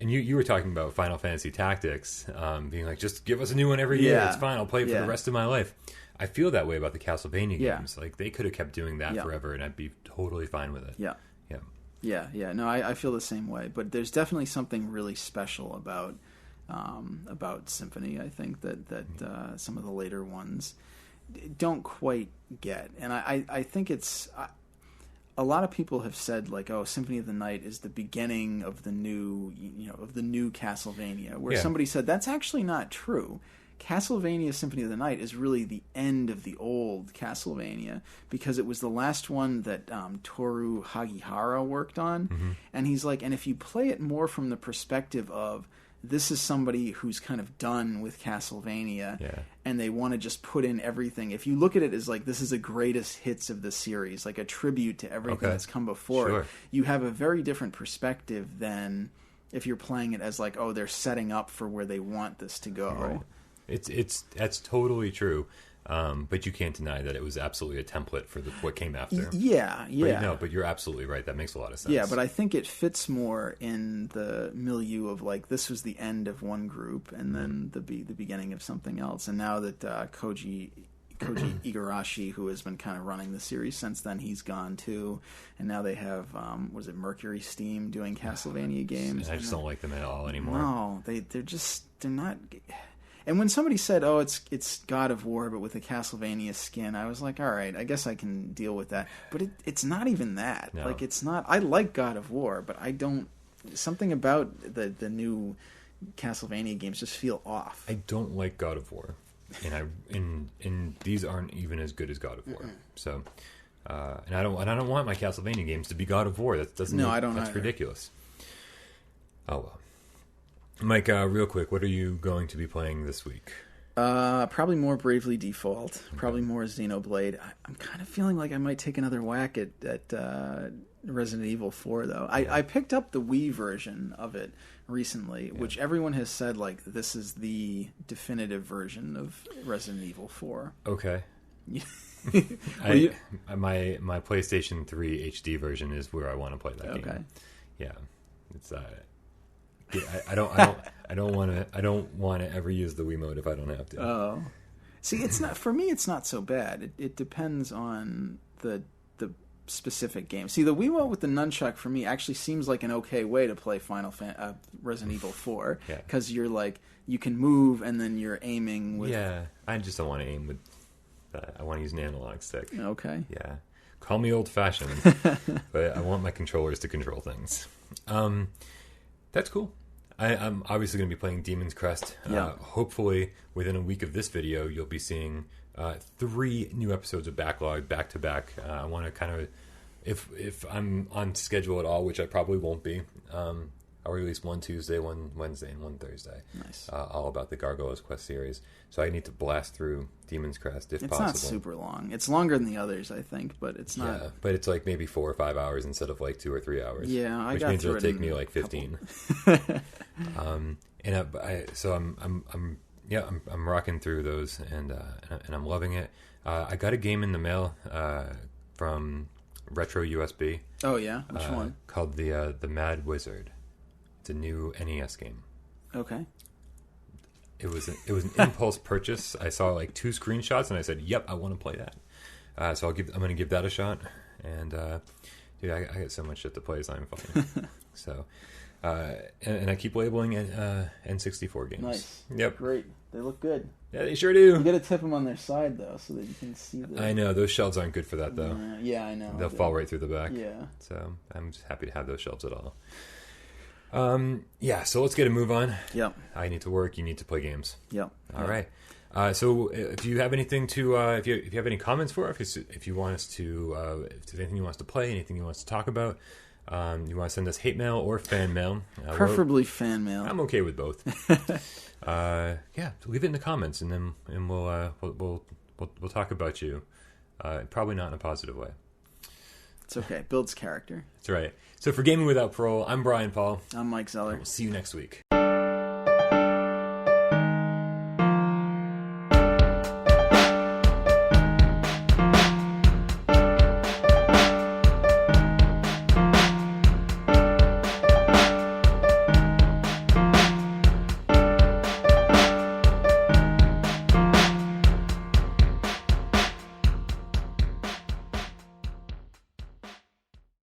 and you were talking about Final Fantasy Tactics, being like, just give us a new one every year. It's fine. I'll play it for the rest of my life. I feel that way about the Castlevania games. Like they could have kept doing that forever, and I'd be totally fine with it. Yeah. No, I feel the same way. But there's definitely something really special about Symphony. I think that some of the later ones don't quite get, and I think it's a lot of people have said like, oh, Symphony of the Night is the beginning of the new Castlevania, where somebody said that's actually not true. Castlevania Symphony of the Night is really the end of the old Castlevania, because it was the last one that Toru Hagihara worked on. And he's like, and if you play it more from the perspective of this is somebody who's kind of done with Castlevania and they want to just put in everything. If you look at it as like this is the greatest hits of the series, like a tribute to everything that's come before it, you have a very different perspective than if you're playing it as like, oh, they're setting up for where they want this to go. Right. That's totally true. But you can't deny that it was absolutely a template for what came after. But you're absolutely right. That makes a lot of sense. Yeah, but I think it fits more in the milieu of like this was the end of one group and then the beginning of something else. And now that Koji Igarashi, who has been kind of running the series since then, he's gone too. And now they have was it Mercury Steam doing Castlevania games? I just don't like them at all anymore. No, they're not. And when somebody said, "Oh, it's God of War, but with a Castlevania skin," I was like, "All right, I guess I can deal with that." But it's not even that. No. Like, it's not. I like God of War, but I don't. Something about the new Castlevania games just feel off. I don't like God of War, and these aren't even as good as God of War. So, And I don't want my Castlevania games to be God of War. That doesn't. No, I don't. That's either. ridiculous. Oh well, Mike. Real quick, what are you going to be playing this week? Probably more Bravely Default. Okay. Probably more Xenoblade. I'm kind of feeling like I might take another whack at Resident Evil 4, though. Yeah. I picked up the Wii version of it recently, which everyone has said, like, this is the definitive version of Resident Evil 4. Okay. My PlayStation 3 HD version is where I want to play that game. Okay. Yeah. It's I don't want to ever use the Wiimote if I don't have to. Oh. See, it's not for me. It's not so bad. It depends on the specific game. See, the Wiimote with the nunchuck for me actually seems like an okay way to play Resident Evil 4 because you're like you can move and then you're aiming with. Yeah, I just don't want to aim with that. I want to use an analog stick. Okay. Yeah, call me old-fashioned, but I want my controllers to control things. That's cool. I'm obviously going to be playing Demon's Crest. Hopefully, within a week of this video, you'll be seeing 3 new episodes of Backlog back to back. I want to kind of, if I'm on schedule at all, which I probably won't be, I'll release one Tuesday, one Wednesday, and one Thursday. Nice. All about the Gargoyles Quest series. So I need to blast through Demon's Crest if possible. It's not super long. It's longer than the others, I think, but it's not. Yeah, but it's like maybe 4 or 5 hours instead of like 2 or 3 hours. Yeah, which means it'll take me like 15. So I'm rocking through those and I'm loving it. I got a game in the mail from Retro USB. Oh yeah, which one? Called the Mad Wizard. It's a new NES game. Okay. It was an impulse purchase. I saw like 2 screenshots and I said, "Yep, I want to play that." So I'm going to give that a shot. And dude, I get so much shit to play as I'm funny. So. And I keep labeling N64 games. Nice. Yep. Great. They look good. Yeah, they sure do. You got to tip them on their side, though, so that you can see them. I know. Those shelves aren't good for that, though. Yeah, I know. They'll fall right through the back. Yeah. So I'm just happy to have those shelves at all. So let's get a move on. Yep. I need to work. You need to play games. Yep. All right. So if you have anything to, if you have any comments for us, if you want us to, if there's anything you want us to play, anything you want us to talk about, you want to send us hate mail or fan mail. Preferably fan mail. I'm okay with both. Leave it in the comments, and we'll talk about you. Probably not in a positive way. It's okay. Builds character. That's right. So for Gaming Without Parole, I'm Bryan Paul. I'm Mike Zeller. We'll see you next week.